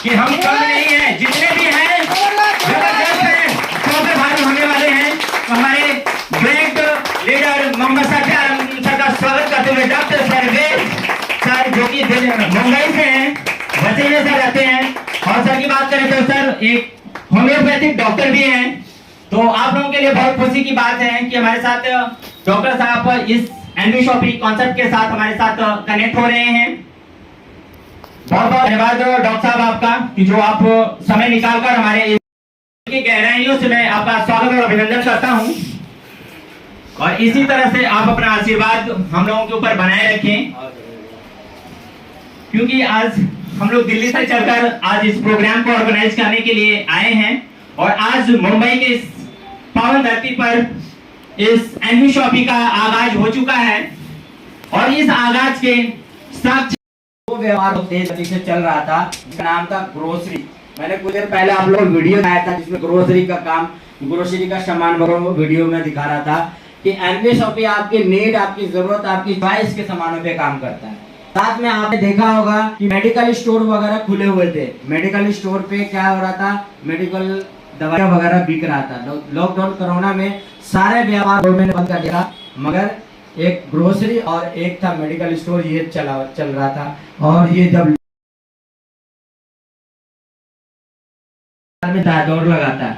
कि हम कम नहीं हैं, जितने भी हैं जबरदस्त हैं, 100 पे भारी होने वाले हैं। तो हमारे बैंक लीडर मोहम्मद सर का स्वागत करते हुए डॉक्टर सर्वेश सर, जो कि मुंबई से हैं, वैसे में सर रहते हैं। और सर की बात करें तो सर एक होम्योपैथिक डॉक्टर भी हैं। तो आप लोगों के लिए बहुत खुशी की बात है कि हमारे साथ डॉक्टर साहब इस एनवी शॉपी कॉन्सेप्ट के साथ हमारे साथ कनेक्ट हो रहे हैं। बहुत बहुत धन्यवाद डॉक्टर साहब आपका कि जो आप समय निकालकर हमारे की गहराइयों से मैं आपका स्वागत और अभिनंदन करता हूं। और इसी तरह से आप अपना आशीर्वाद हम लोगों के ऊपर बनाए रखें, क्योंकि आज हम लोग दिल्ली से चलकर आज इस प्रोग्राम को ऑर्गेनाइज करने के लिए आए हैं। और आज मुंबई के इस पावन धरती पर इस एनवी शॉपी का आगाज हो चुका है। और इस आगाज के साथ व्यवहार तेज गति से चल रहा था, जिसका नाम था ग्रोसरी। मैंने कुछ देर पहले आप लोग वीडियो बनाया था जिसमें ग्रोसरी का काम, ग्रोसरी का सामान वगैरह वीडियो में दिखा रहा था कि एनवी शॉपी आपकी नीड, आपकी जरूरत, आपकी चॉइस के सामानों पे काम करता है। साथ में आपने देखा होगा कि मेडिकल स्टोर वगैरह खुले हुए थे। मेडिकल स्टोर पे क्या हो रहा था, मेडिकल दवाइयाँ वगैरह बिक रहा था। लॉकडाउन कोरोना में सारे व्यापार गवर्नमेंट ने बंद कर दिया, मगर एक ग्रोसरी और एक था मेडिकल स्टोर, ये चल रहा था। और ये जब दौड़ लगाता है,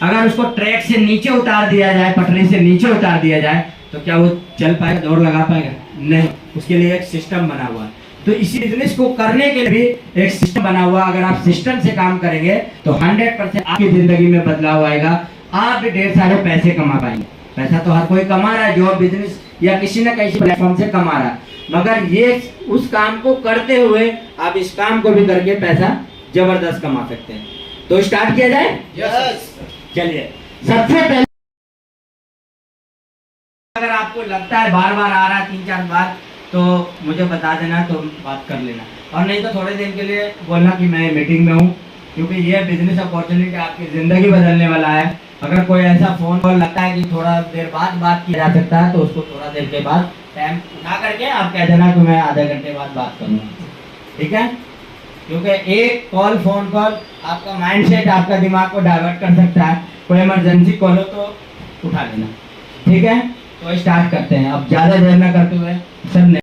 अगर उसको ट्रैक से नीचे उतार दिया जाए, पटरी से नीचे उतार दिया जाए, तो क्या वो चल पाएगा, दौड़ लगा पाएगा? नहीं। उसके लिए एक सिस्टम बना हुआ है। तो इसी बिजनेस को करने के लिए भी एक सिस्टम बना हुआ। अगर आप सिस्टम से काम करेंगे तो 100% आपकी जिंदगी में बदलाव आएगा। आप भी ढेर सारे पैसे कमा पाएंगे। पैसा तो हर कोई कमा रहा है, जो बिजनेस या किसी न किसी प्लेटफॉर्म से कमा रहा है, मगर ये उस काम को करते हुए आप इस काम को भी करके पैसा जबरदस्त कमा सकते हैं। तो स्टार्ट किया जाए? यस। चलिए, सबसे पहले अगर आपको लगता है बार बार आ रहा है 3-4 बार, तो मुझे बता देना, तो बात कर लेना। और नहीं तो थोड़े दिन के लिए बोलना कि मैं मीटिंग में हूँ, क्योंकि ये बिजनेस अपॉर्चुनिटी आपकी जिंदगी बदलने वाला है। अगर कोई ऐसा फोन कॉल लगता है कि थोड़ा देर बाद बात की जा सकता है, तो उसको थोड़ा देर के बाद टाइम उठा करके आप कह देना कि मैं आधे घंटे बाद बात करूँगा, ठीक है? क्योंकि एक कॉल, फोन कॉल आपका माइंडसेट, आपका दिमाग को डाइवर्ट कर सकता है। कोई इमरजेंसी कॉल हो तो उठा लेना, ठीक है? तो स्टार्ट करते हैं। अब ज्यादा देर न करते हुए सब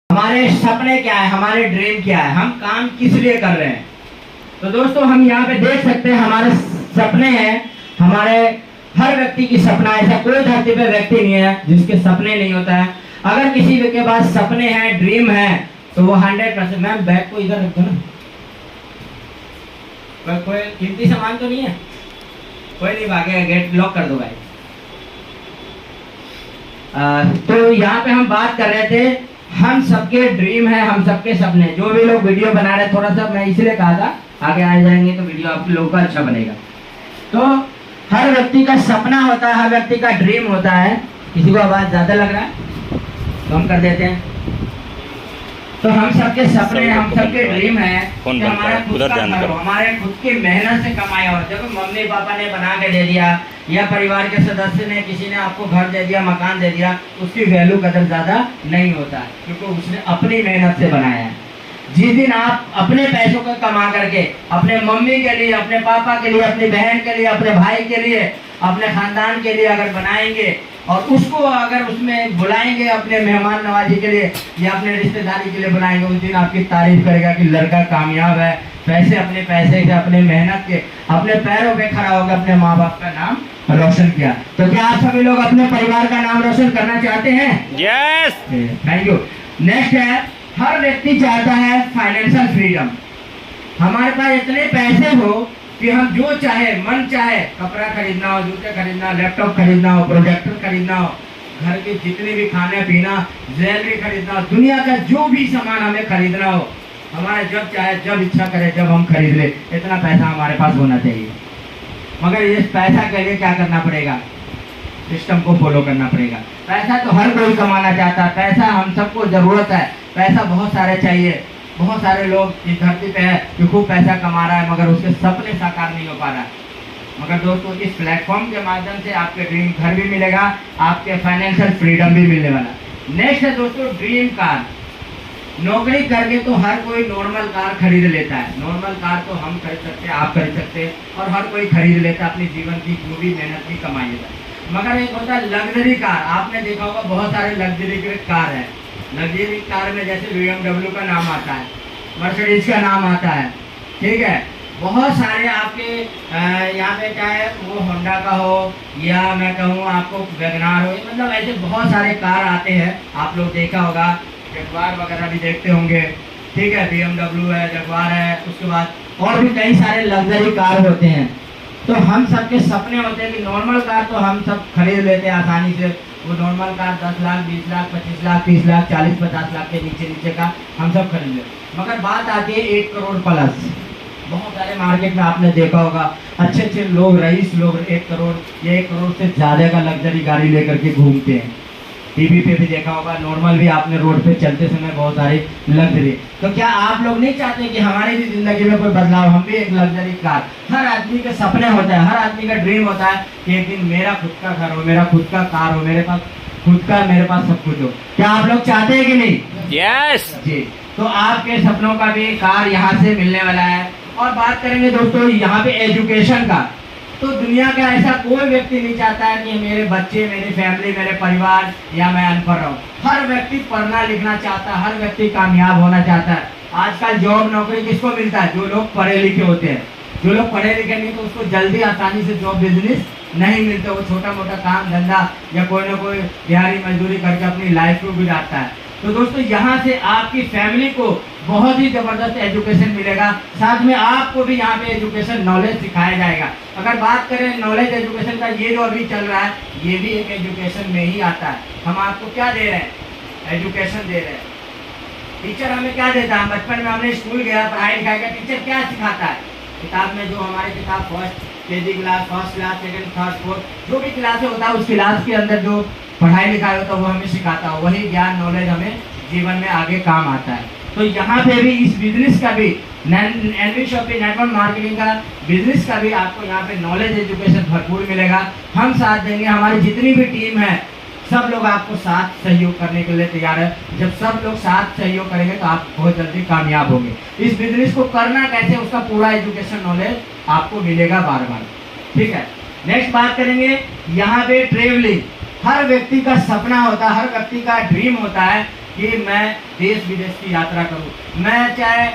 हमारे सपने क्या है, हमारे ड्रीम क्या है, हम काम किस लिए कर रहे हैं। तो दोस्तों, हम यहाँ पे देख सकते हैं हमारे सपने हैं। हमारे हर व्यक्ति की सपना, ऐसा कोई धरती पे व्यक्ति नहीं है जिसके सपने नहीं होता है। अगर किसी के पास सपने हैं, ड्रीम है, तो वो 100%। मैम बैग को इधर रख दो ना, कोई कीमती सामान तो नहीं है? कोई नहीं भागेगा, गेट लॉक कर दो भाई। तो यहाँ पे हम बात कर रहे थे, हम सबके ड्रीम है, हम सबके सपने। जो भी लोग वीडियो बना रहे, थोड़ा सा मैं इसलिए कहा था, आगे आ जाएंगे तो वीडियो आप लोगों का अच्छा बनेगा। तो हर व्यक्ति का सपना होता है, हर व्यक्ति का ड्रीम होता है। किसी को आवाज ज्यादा लग रहा है तो हम कर देते हैं। तो हम सबके सपने, हम सबके ड्रीम है कि हमारा खुद का घर हो, हमारे खुद की मेहनत से कमाया हो। जब मम्मी पापा ने बना के दे दिया, या परिवार के सदस्य ने, किसी ने आपको घर दे दिया, मकान दे दिया, उसकी वैल्यू कदर ज्यादा नहीं होता, क्योंकि उसने अपनी मेहनत से बनाया है। जिस दिन आप अपने पैसों को कमा करके अपने मम्मी के लिए, अपने पापा के लिए, अपनी बहन के लिए, अपने भाई के लिए, अपने खानदान के लिए अगर बनाएंगे और उसको अगर उसमें बुलाएंगे अपने मेहमान नवाजी के लिए या अपने रिश्तेदारी के लिए बुलाएंगे, उस दिन आपकी तारीफ करेगा कि लड़का कामयाब है, पैसे अपने पैसे से, अपने मेहनत के, अपने पैरों पे खड़ा होकर अपने माँ बाप का नाम रोशन किया। तो क्या आप सभी लोग अपने परिवार का नाम रोशन करना चाहते हैं? यस। Thank you. नेक्स्ट है, हर व्यक्ति चाहता है फाइनेंशियल फ्रीडम। हमारे पास इतने पैसे हो कि हम जो चाहे, मन चाहे, कपड़ा खरीदना हो, जूते खरीदना, लैपटॉप खरीदना हो, प्रोजेक्टर खरीदना हो, घर के जितने भी खाने पीना, ज्वेलरी खरीदना हो, दुनिया का जो भी सामान हमें खरीदना हो, हमारे जब चाहे, जब इच्छा करे, जब हम खरीद ले। इतना पैसा हमारे पास होना चाहिए। मगर इस पैसा के लिए क्या करना पड़ेगा? सिस्टम को फॉलो करना पड़ेगा। पैसा तो हर कोई कमाना चाहता है, पैसा हम सबको जरूरत है, पैसा बहुत सारे चाहिए। बहुत सारे लोग इस धरती पे है जो खूब पैसा कमा रहा है, मगर उसके सपने साकार नहीं हो पा रहा है। मगर दोस्तों, इस प्लेटफॉर्म के माध्यम से आपके ड्रीम घर भी मिलेगा, आपके फाइनेंशियल फ्रीडम भी मिलने वाला। नेक्स्ट है दोस्तों ड्रीम कार। नौकरी करके तो हर कोई नॉर्मल कार खरीद लेता है। नॉर्मल कार तो हम खरीद सकते हैं, आप खरीद सकते हैं, और हर कोई खरीद लेता है अपनी जीवन की जो भी मेहनत की कमाई है। मगर एक होता है लग्जरी कार। आपने देखा होगा बहुत सारे लग्जरी कार है। लग्जरी कार में जैसे BMW का नाम आता है, मर्सिडीज का नाम आता है, ठीक है। बहुत सारे आपके यहाँ पे चाहे वो होंडा का हो या मैं कहूँ आपको वैगनार हो, मतलब ऐसे बहुत सारे कार आते हैं। आप लोग देखा होगा, जगुआर वगैरह भी देखते होंगे, ठीक है। BMW है, जगुआर है, उसके बाद और भी कई सारे लग्जरी कार होते हैं। तो हम सबके सपने होते हैं कि नॉर्मल कार तो हम सब खरीद लेते हैं आसानी से। वो नॉर्मल कार 10 लाख, 20 लाख, 25 लाख, 30 लाख, 40-50 लाख के नीचे का हम सब खरीद लेते। मगर बात आती है 1 करोड़ प्लस। बहुत सारे मार्केट में आपने देखा होगा अच्छे लोग, रईस लोग 1 करोड़ या 1 करोड़ से ज़्यादा का लग्जरी गाड़ी लेकर के घूमते हैं। टीवी पे भी देखा होगा, नॉर्मल भी आपने रोड पे चलते समय बहुत सारे लग्जरी। तो क्या आप लोग नहीं चाहते कि हमारी भी जिंदगी में कोई बदलाव, हम भी एक लग्जरी कार? हर आदमी के सपने होता है, हर आदमी का ड्रीम होता है कि एक दिन मेरा खुद का घर हो, मेरा खुद का कार हो, मेरे पास सब कुछ हो। क्या आप लोग चाहते हैं कि नहीं? यस जी। तो आपके सपनों का भी कार यहाँ से मिलने वाला है। और बात करेंगे दोस्तों यहाँ पे एजुकेशन का, तो दुनिया का ऐसा कोई व्यक्ति नहीं चाहता है कि मेरे बच्चे, मेरी फैमिली, मेरे परिवार या मैं अनपढ़ रहूं। हर व्यक्ति पढ़ना लिखना चाहता है, हर व्यक्ति कामयाब होना चाहता है। आजकल जॉब नौकरी किसको मिलता है? जो लोग पढ़े लिखे होते हैं। जो लोग पढ़े लिखे नहीं तो उसको जल्दी आसानी से जॉब बिजनेस नहीं मिलता। वो छोटा मोटा काम धंधा या कोई ना कोई दिहाड़ी मजदूरी करके अपनी लाइफ को गुजारता है। तो दोस्तों यहाँ से आपकी फैमिली को बहुत ही ज़बरदस्त एजुकेशन मिलेगा। साथ में आपको भी यहाँ पे एजुकेशन नॉलेज सिखाया जाएगा। अगर बात करें नॉलेज एजुकेशन का, ये जो अभी चल रहा है ये भी एक एजुकेशन में ही आता है। हम आपको क्या दे रहे हैं? एजुकेशन दे रहे हैं। टीचर हमें क्या देता है? बचपन में हमने स्कूल गया, पढ़ाई लिखाई का, टीचर क्या सिखाता है? किताब में जो हमारी किताब first KG class, first class, second, third, fourth, जो भी क्लास होता है उस क्लास के अंदर जो पढ़ाई लिखाई होता है वो हमें सिखाता है। वही ज्ञान नॉलेज हमें जीवन में आगे काम आता है। तो यहाँ पे भी इस बिजनेस का भी एनवी शॉपिंग नेटवर्क मार्केटिंग का बिजनेस का भी आपको यहाँ पे नॉलेज एजुकेशन भरपूर मिलेगा। हम साथ देंगे, हमारी जितनी भी टीम है सब लोग आपको साथ सहयोग करने के लिए तैयार है। जब सब लोग साथ सहयोग करेंगे तो आप बहुत जल्दी कामयाब होंगे। इस बिजनेस को करना कैसे, उसका पूरा एजुकेशन नॉलेज आपको मिलेगा बार बार, ठीक है। नेक्स्ट बात करेंगे यहाँ पे ट्रेवलिंग। हर व्यक्ति का सपना होता है, हर व्यक्ति का ड्रीम होता है कि मैं देश विदेश की यात्रा करूं। मैं चाहे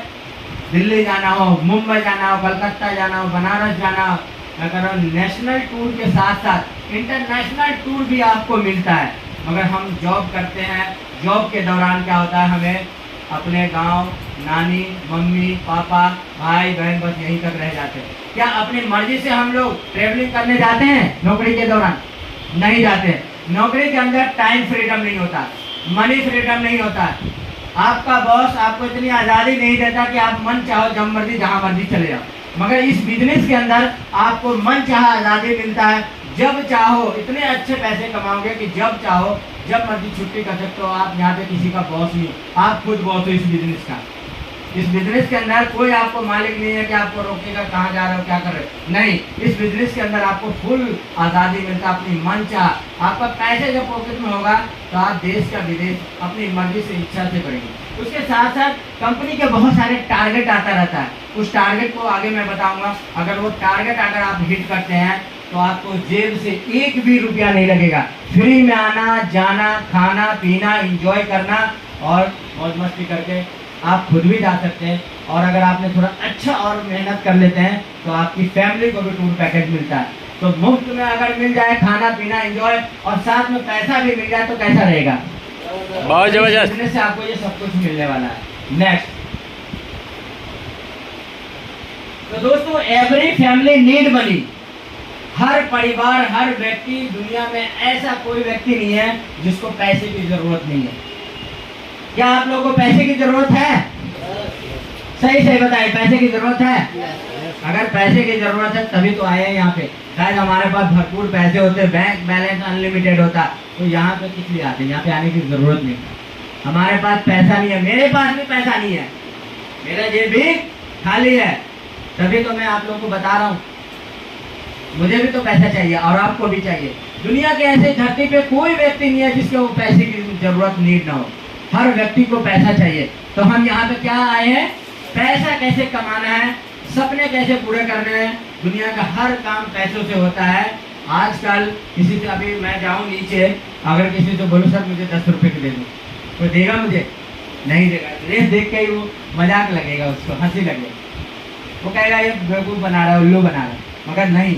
दिल्ली जाना हो, मुंबई जाना हो, कलकत्ता जाना हो, बनारस जाना हो, मैं कह रहा हूँ नेशनल टूर के साथ साथ इंटरनेशनल टूर भी आपको मिलता है। मगर हम जॉब करते हैं, जॉब के दौरान क्या होता है, हमें अपने गांव, नानी, मम्मी, पापा, भाई बहन बस यहीं तक रह जाते हैं। क्या अपनी मर्जी से हम लोग ट्रेवलिंग करने जाते हैं नौकरी के दौरान? नहीं जाते। नौकरी के अंदर टाइम फ्रीडम नहीं होता, मनी फ्रीडम नहीं होता। आपका बॉस आपको इतनी आज़ादी नहीं देता कि आप मन चाहो जब मर्जी जहाँ मर्जी चले जाओ। मगर इस बिजनेस के अंदर आपको मन चाहा आज़ादी मिलता है। जब चाहो इतने अच्छे पैसे कमाओगे कि जब चाहो जब मर्जी छुट्टी कर सकते हो। आप यहाँ पे किसी का बॉस नहीं, आप खुद बॉस हो इस बिजनेस का। इस बिजनेस के अंदर कोई आपको मालिक नहीं है कि आपको रोकेगा कहाँ जा रहे हो, क्या कर रहे हो। नहीं, इस बिजनेस के अंदर आपको फुल आज़ादी मिलता है, अपनी मन चाह। आपका पैसे जब पॉकेट में होगा तो आप देश का विदेश अपनी मर्जी से, इच्छा से करेंगे। उसके साथ साथ कंपनी के बहुत सारे टारगेट आता रहता है। उस टारगेट को आगे मैं बताऊंगा। अगर वो टारगेट अगर आप हिट करते हैं तो आपको जेब से 1 भी रुपया नहीं लगेगा। फ्री में आना जाना, खाना पीना, एंजॉय करना और मौज मस्ती करके आप खुद भी जा सकते हैं। और अगर आपने थोड़ा अच्छा और मेहनत कर लेते हैं तो आपकी फैमिली को भी टूर पैकेज मिलता है। तो मुफ्त में अगर मिल जाए खाना पीना एंजॉय और साथ में पैसा भी मिल जाए तो कैसा रहेगा? बहुत जबरदस्त। बिजनेस से आपको ये सब कुछ मिलने वाला है। नेक्स्ट, तो दोस्तों एवरी फैमिली नीड मनी। हर परिवार, हर व्यक्ति, दुनिया में ऐसा कोई व्यक्ति नहीं है जिसको पैसे की जरूरत नहीं है। क्या आप लोगों को पैसे की जरूरत है? सही सही बताइए, पैसे की जरूरत है? अगर पैसे की जरूरत है तभी तो आए हैं यहाँ पे। शायद हमारे पास भरपूर पैसे होते, बैंक बैलेंस अनलिमिटेड होता तो यहाँ पे किस लिए आते? यहाँ पे आने की जरूरत नहीं। हमारे पास पैसा नहीं है, मेरे पास भी पैसा नहीं है, मेरा जेब भी खाली है। तभी तो मैं आप लोगों को बता रहा हूँ मुझे भी तो पैसा चाहिए और आपको भी चाहिए। दुनिया के ऐसे धरती पे कोई व्यक्ति नहीं है जिसके वो पैसे की जरूरत नीड ना हो। हर व्यक्ति को पैसा चाहिए। तो हम यहाँ पे क्या आए हैं, पैसा कैसे कमाना है, सपने कैसे पूरे करने हैं। दुनिया का हर काम पैसों से होता है। आजकल किसी से, अभी मैं जाऊँ नीचे, अगर किसी से बोलूँ सर मुझे 10 रुपये दे दो, कोई देगा मुझे? नहीं देगा। रेस देख के ही वो मजाक लगेगा, उसको हंसी लगेगी, वो कहेगा ये बेवकूफ़ बना रहा है, उल्लू बना रहा है। मगर नहीं,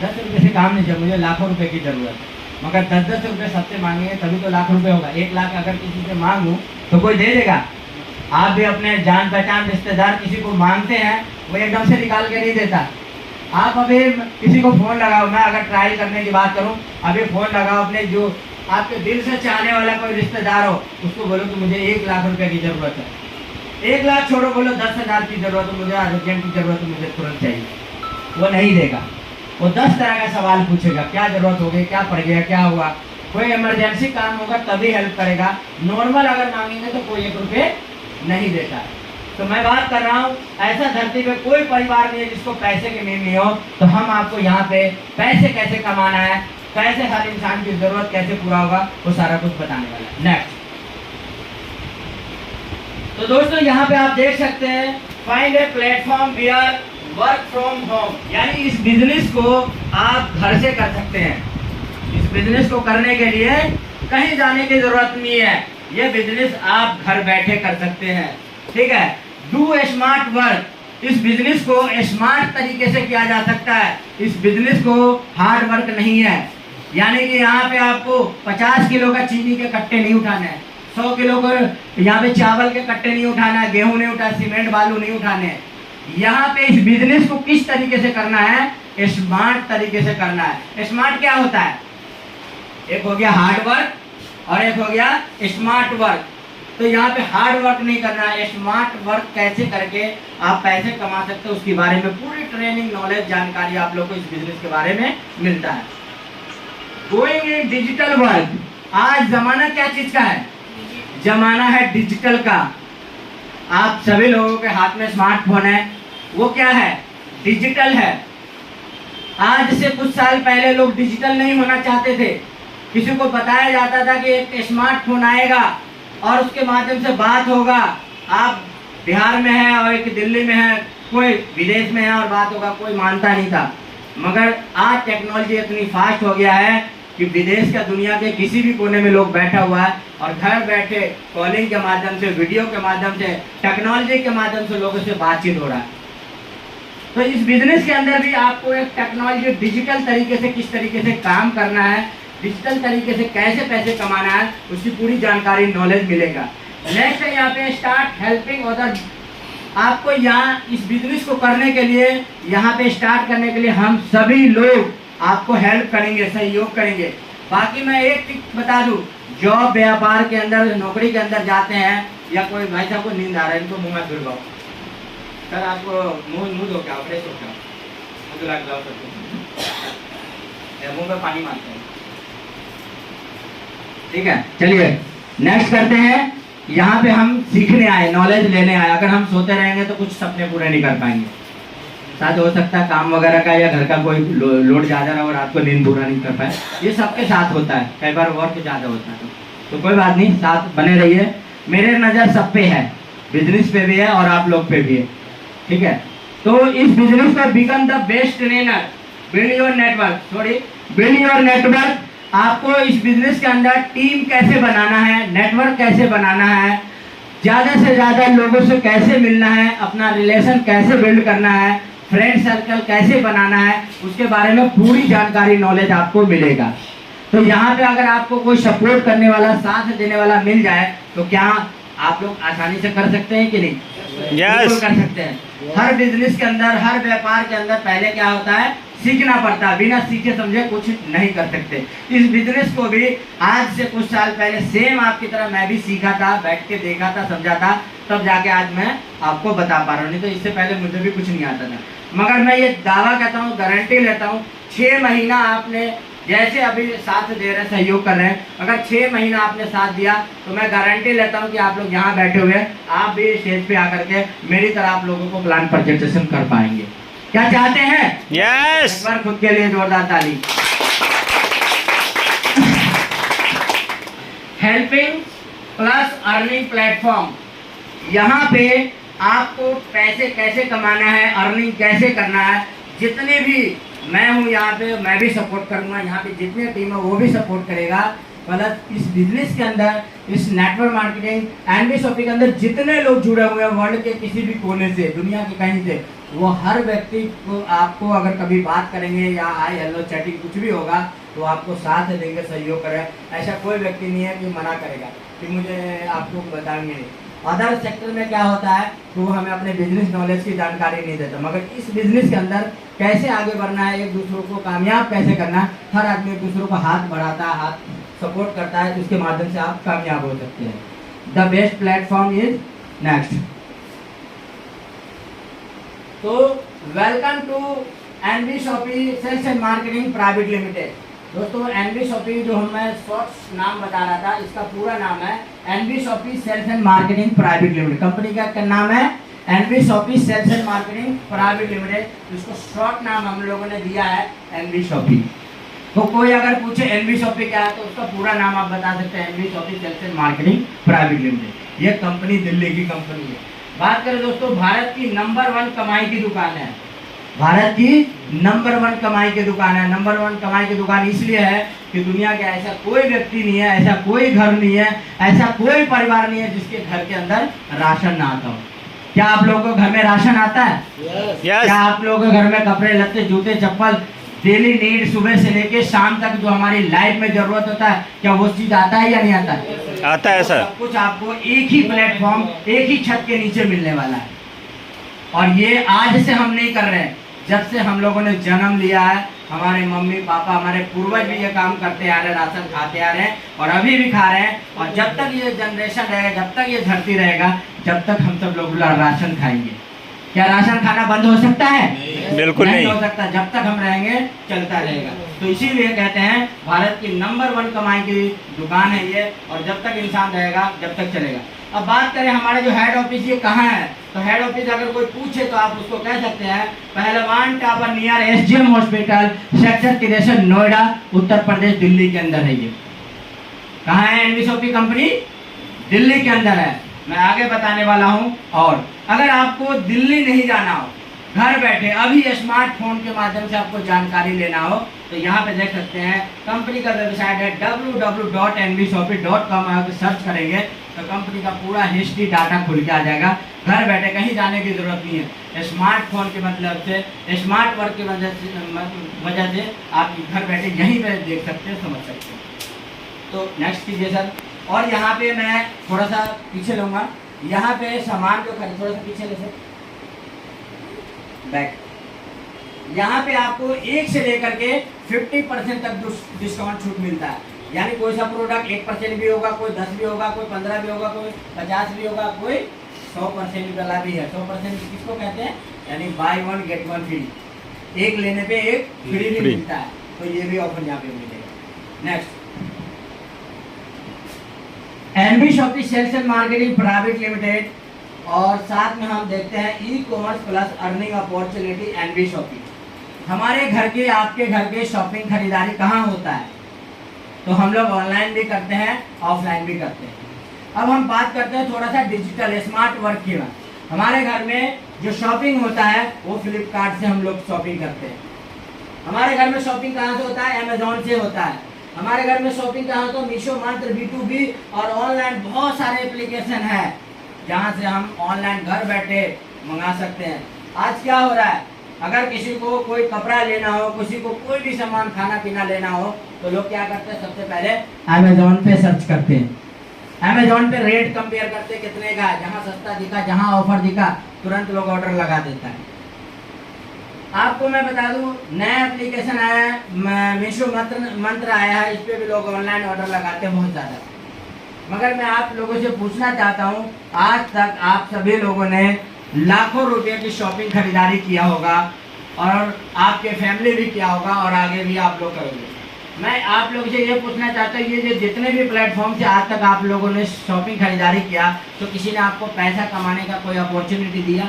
10 रुपये से काम नहीं चल, मुझे लाखों रुपए की ज़रूरत है। मगर 10-10 रुपये सबसे मांगेंगे तभी तो लाख रुपए होगा। 1 लाख अगर किसी से मांगूँ तो कोई दे देगा? आप भी अपने जान पहचान रिश्तेदार किसी को मांगते हैं, वो एकदम से निकाल के नहीं देता। आप अभी किसी को फ़ोन लगाओ, मैं अगर ट्रायल करने की बात करूं, अभी फ़ोन लगाओ अपने जो आपके दिल से चाहने वाला कोई रिश्तेदार हो, उसको बोलो कि मुझे 1 लाख रुपए की ज़रूरत है। 1 लाख छोड़ो, बोलो 10,000 की ज़रूरत है, मुझे अर्जेंट की ज़रूरत है, मुझे तुरंत चाहिए, वो नहीं देगा। वो 10 तरह का सवाल पूछेगा, क्या ज़रूरत हो गई, क्या पड़ गया, क्या हुआ। कोई इमरजेंसी काम होगा तभी हेल्प करेगा, नॉर्मल अगर मांगेंगे तो कोई 1 रुपये नहीं देता। तो मैं बात कर रहा हूँ, ऐसा धरती पे कोई परिवार नहीं है जिसको पैसे की नींद नहीं हो। तो हम आपको यहाँ पे पैसे कैसे कमाना है, कैसे हर इंसान की जरूरत कैसे पूरा होगा, वो सारा कुछ बताने वाला है। नेक्स्ट। तो दोस्तों यहाँ पे आप देख सकते हैं, find a platform where work from home, यानी इस बिजनेस को आप घर से कर सकते हैं। इस बिजनेस को करने के लिए कहीं जाने की जरूरत नहीं है, ये बिजनेस आप घर बैठे कर सकते हैं। ठीक है, डू स्मार्ट वर्क, इस बिजनेस को स्मार्ट तरीके से किया जा सकता है। इस बिजनेस को हार्ड वर्क नहीं है, यानी कि यहाँ पे आपको 50 किलो का चीनी के कट्टे नहीं उठाने हैं, 100 किलो को यहाँ पे चावल के कट्टे नहीं उठाना है, गेहूं नहीं उठाना, सीमेंट बालू नहीं उठाने हैं। यहाँ पे इस बिजनेस को किस तरीके से करना है, स्मार्ट तरीके से करना है। स्मार्ट क्या होता है, एक हो गया हार्ड वर्क और एक हो गया स्मार्ट वर्क। तो यहाँ पे हार्ड वर्क नहीं करना है, स्मार्ट वर्क कैसे करके आप पैसे कमा सकते हो उसके बारे में पूरी ट्रेनिंग, नॉलेज, जानकारी आप लोग को इस बिजनेस के बारे में मिलता है। गोइंग इन डिजिटल वर्ल्ड, आज जमाना क्या चीज का है, जमाना है डिजिटल का। आप सभी लोगों के हाथ में स्मार्टफोन है, वो क्या है, डिजिटल है। आज से कुछ साल पहले लोग डिजिटल नहीं होना चाहते थे। किसी को बताया जाता था कि एक स्मार्टफोन आएगा और उसके माध्यम से बात होगा, आप बिहार में हैं और एक दिल्ली में है, कोई विदेश में है और बात होगा, कोई मानता नहीं था। मगर आज टेक्नोलॉजी इतनी फास्ट हो गया है कि विदेश का दुनिया के किसी भी कोने में लोग बैठा हुआ है और घर बैठे कॉलिंग के माध्यम से, वीडियो के माध्यम से, टेक्नोलॉजी के माध्यम से लोगों से बातचीत हो रहा है। तो इस बिजनेस के अंदर भी आपको एक टेक्नोलॉजी, डिजिटल तरीके से किस तरीके से काम करना है, डिजिटल तरीके से कैसे पैसे कमाना है, उसकी पूरी जानकारी, नॉलेज मिलेगा। नेक्स्ट है यहाँ पे स्टार्ट हेल्पिंग अदर। आपको यहाँ इस बिजनेस को करने के लिए, यहाँ पे स्टार्ट करने के लिए हम सभी लोग आपको हेल्प करेंगे, सहयोग करेंगे। बाकी मैं एक चीज बता दूं, जॉब व्यापार के अंदर, नौकरी के अंदर जाते हैं या कोई भाई साहब को नींद आ रहा है, इनको मुँह में फिरवाओ, सर आपको मुँह धो क्या, फ्रेश हो क्या, मुझे लग जाओ, मुँह में पानी मारते हैं। ठीक है, चलिए नेक्स्ट करते हैं। यहाँ पे हम सीखने आए, नॉलेज लेने आए। अगर हम सोते रहेंगे तो कुछ सपने पूरे नहीं कर पाएंगे। साथ हो सकता है काम वगैरह का या घर का कोई लोड ज़्यादा रहा और रात को नींद पूरा नहीं कर पाए, ये सबके साथ होता है, कई बार वर्क ज़्यादा होता है। तो कोई बात नहीं, साथ बने रहिए। मेरे नज़र सब पे है, बिजनेस पे भी है और आप लोग पे भी है। ठीक है, तो इस बिजनेस का become the best trainer, build your network, sorry build your network. आपको इस बिजनेस के अंदर टीम कैसे बनाना है, नेटवर्क कैसे बनाना है, ज़्यादा से ज़्यादा लोगों से कैसे मिलना है, अपना रिलेशन कैसे बिल्ड करना है, फ्रेंड सर्कल कैसे बनाना है, उसके बारे में पूरी जानकारी, नॉलेज आपको मिलेगा। तो यहाँ पे अगर आपको कोई सपोर्ट करने वाला, साथ देने वाला मिल जाए तो क्या आप लोग आसानी से कर सकते हैं कि नहीं? बिल्कुल कर सकते हैं। हर बिजनेस के अंदर, हर व्यापार के अंदर पहले क्या होता है, सीखना पड़ता है। बिना सीखे समझे कुछ नहीं कर सकते। इस बिजनेस को भी आज से कुछ साल पहले सेम आपकी तरह मैं भी सीखा था, बैठ के देखा था, समझा था, तब जाके आज मैं आपको बता पा रहा हूँ। नहीं तो इससे पहले मुझे भी कुछ नहीं आता था। मगर मैं ये दावा करता हूँ, गारंटी लेता हूँ, 6 महीना आपने जैसे अभी साथ दे रहे हैं, सहयोग कर रहे हैं, अगर 6 महीना आपने साथ दिया तो मैं गारंटी लेता हूं कि आप लोग यहाँ बैठे हुए हैं, आप भी स्टेज पे आकर के मेरी तरह आप लोगों को प्लान प्रेजेंटेशन कर पाएंगे। क्या चाहते हैं? यस। एक बार खुद के लिए जोरदार ताली। Plus earning platform. यहाँ पे आपको पैसे कैसे कमाना है, अर्निंग कैसे करना है, जितने भी मैं हूँ यहाँ पे मैं भी सपोर्ट करूँगा, यहाँ पे जितने टीम है वो भी सपोर्ट करेगा। प्लस इस बिजनेस के अंदर, इस नेटवर्क मार्केटिंग एनबी शॉपिंग के अंदर जितने लोग जुड़े हुए हैं वर्ल्ड के किसी भी कोने से, दुनिया के कहीं से, वो हर व्यक्ति को आपको अगर कभी बात करेंगे या हाय हेलो चैटिंग कुछ भी होगा तो आपको साथ देंगे, सहयोग करेगा। ऐसा कोई व्यक्ति नहीं है कि मना करेगा कि मुझे आपको बताएंगे नहीं। अदर सेक्टर में क्या होता है तो वो हमें अपने बिजनेस नॉलेज की जानकारी नहीं देता, मगर इस बिजनेस के अंदर कैसे आगे बढ़ना है, एक दूसरों को कामयाब कैसे करना है, हर आदमी एक दूसरों को हाथ बढ़ाता है, हाथ सपोर्ट करता है, तो उसके माध्यम से आप कामयाब हो सकते हैं। The best platform is next. तो welcome to NB shopping sales and marketing private limited. दोस्तों एनबी शॉपिंग जो मैं शॉर्ट नाम बता रहा था, इसका पूरा नाम है NB shopping sales and marketing private limited. Company का नाम है NB shopping sales and marketing private limited. इसको शॉर्ट नाम हम लोगों ने दिया है एनबी शॉपिंग। तो कोई अगर पूछे एनबी शॉपिंग क्या है तो उसका पूरा नाम आप बता सकते हैं, NB shopping sales and marketing private limited. ये कंपनी दिल्ली की कंपनी है। बात करें दोस्तों, भारत की नंबर 1 कमाई की दुकान है, भारत की नंबर 1 कमाई की दुकान है। नंबर 1 कमाई की दुकान इसलिए है कि दुनिया का ऐसा कोई व्यक्ति नहीं है, ऐसा कोई घर नहीं है, ऐसा कोई परिवार नहीं है जिसके घर के अंदर राशन ना आता हो। क्या आप लोगों को घर में राशन आता है? क्या आप लोगों के घर में कपड़े लत्ते जूते चप्पल डेली नीड सुबह से लेके शाम तक जो हमारी लाइफ में जरूरत होता है, क्या वो चीज आता है या नहीं आता है? आता है सर। सब कुछ आपको एक ही प्लेटफॉर्म, एक ही छत के नीचे मिलने वाला है। और ये आज से हम नहीं कर रहे हैं, जब से हम लोगों ने जन्म लिया है, हमारे मम्मी पापा हमारे पूर्वज भी ये काम करते आ रहे हैं, राशन खाते आ रहे हैं और अभी भी खा रहे हैं। और जब तक ये जनरेशन रहेगा, जब तक ये धरती रहेगा, जब तक हम सब लोग राशन खाएंगे। क्या राशन खाना बंद हो सकता है? बिल्कुल नहीं हो सकता। जब तक हम रहेंगे चलता रहेगा। तो इसीलिए कहते हैं भारत की नंबर 1 कमाई की दुकान है ये, और जब तक इंसान रहेगा जब तक चलेगा। अब बात करें हमारे जो हेड ऑफिस ये कहाँ है, तो हेड ऑफिस अगर कोई पूछे तो आप उसको कह सकते हैं Pahalwan tower near SDM hospital, sector 63, Noida, Uttar Pradesh, Delhi के अंदर है। ये कहाँ है एनबी शॉपिंग कंपनी? दिल्ली के अंदर है। मैं आगे बताने वाला हूँ। और अगर आपको दिल्ली नहीं जाना हो, घर बैठे अभी स्मार्टफोन के माध्यम से आपको जानकारी लेना हो, तो यहाँ पे देख सकते हैं कंपनी का वेबसाइट है www.nbshopee.com। आप सर्च करेंगे तो कंपनी का पूरा हिस्ट्री डाटा खुल के आ जाएगा। घर बैठे कहीं जाने की जरूरत नहीं है। स्मार्टफोन के मतलब से, स्मार्ट वर्क की वजह से आप घर बैठे यहीं पे देख सकते हैं, समझ सकते हैं। तो नेक्स्ट कीजिए सर। और यहाँ पे मैं थोड़ा सा पीछे लूँगा, यहाँ पे सामान जो खरीद, थोड़ा सा पीछे ले सर, बैक। यहाँ पे आपको 1 से लेकर के 50% तक डिस्काउंट छूट मिलता है। यानी कोई सा प्रोडक्ट 1% भी होगा, कोई 10 भी होगा, कोई 15 भी होगा, कोई 50 भी होगा, कोई 100% वाला भी है। 100% किसको कहते हैं? यानी बाय 1 गेट 1 फ्री, एक लेने पे एक फ्री भी मिलता है। तो ये भी ऑफर यहाँ पे मिलेगा। Next, NB shopping sales and marketing private limited. और साथ में हम देखते हैं e commerce plus earning opportunity NB shopping. हमारे घर के, आपके घर के शॉपिंग खरीदारी कहाँ होता है? तो हम लोग ऑनलाइन भी करते हैं, ऑफलाइन भी करते हैं। अब हम बात करते हैं थोड़ा सा डिजिटल स्मार्ट वर्क की बात। हमारे घर में जो शॉपिंग होता है वो फ्लिपकार्ट से हम लोग शॉपिंग करते हैं। हमारे घर में शॉपिंग कहाँ से होता है? अमेजोन से होता है। हमारे घर में शॉपिंग कहाँ तो मीशो, मंत्र, B2B और ऑनलाइन बहुत सारे एप्लीकेशन है जहाँ से हम ऑनलाइन घर बैठे मंगा सकते हैं। आज क्या हो रहा है, अगर किसी को कोई कपड़ा लेना हो, किसी को कोई भी सामान खाना पीना लेना हो, तो लोग क्या करते हैं? सबसे पहले अमेजोन पे सर्च करते हैं। अमेजोन पे रेट कंपेयर करते हैं कितने का है, जहाँ सस्ता दिखा, जहाँ ऑफर दिखा, तुरंत लोग ऑर्डर लगा देता है। आपको मैं बता दूं, नया एप्लीकेशन आया है, मीशो मंत्र आया है, इस पे भी लोग ऑनलाइन ऑर्डर लगाते हैं बहुत ज़्यादा। मगर मैं आप लोगों से पूछना चाहता हूं, आज तक आप सभी लोगों ने लाखों रुपए की शॉपिंग खरीदारी किया होगा और आपके फैमिली भी किया होगा और आगे भी आप लोग करेंगे। मैं आप लोगों से ये पूछना चाहता हूँ, ये जो जितने भी प्लेटफॉर्म से आज तक आप लोगों ने शॉपिंग खरीदारी किया, तो किसी ने आपको पैसा कमाने का कोई अपॉर्चुनिटी दिया?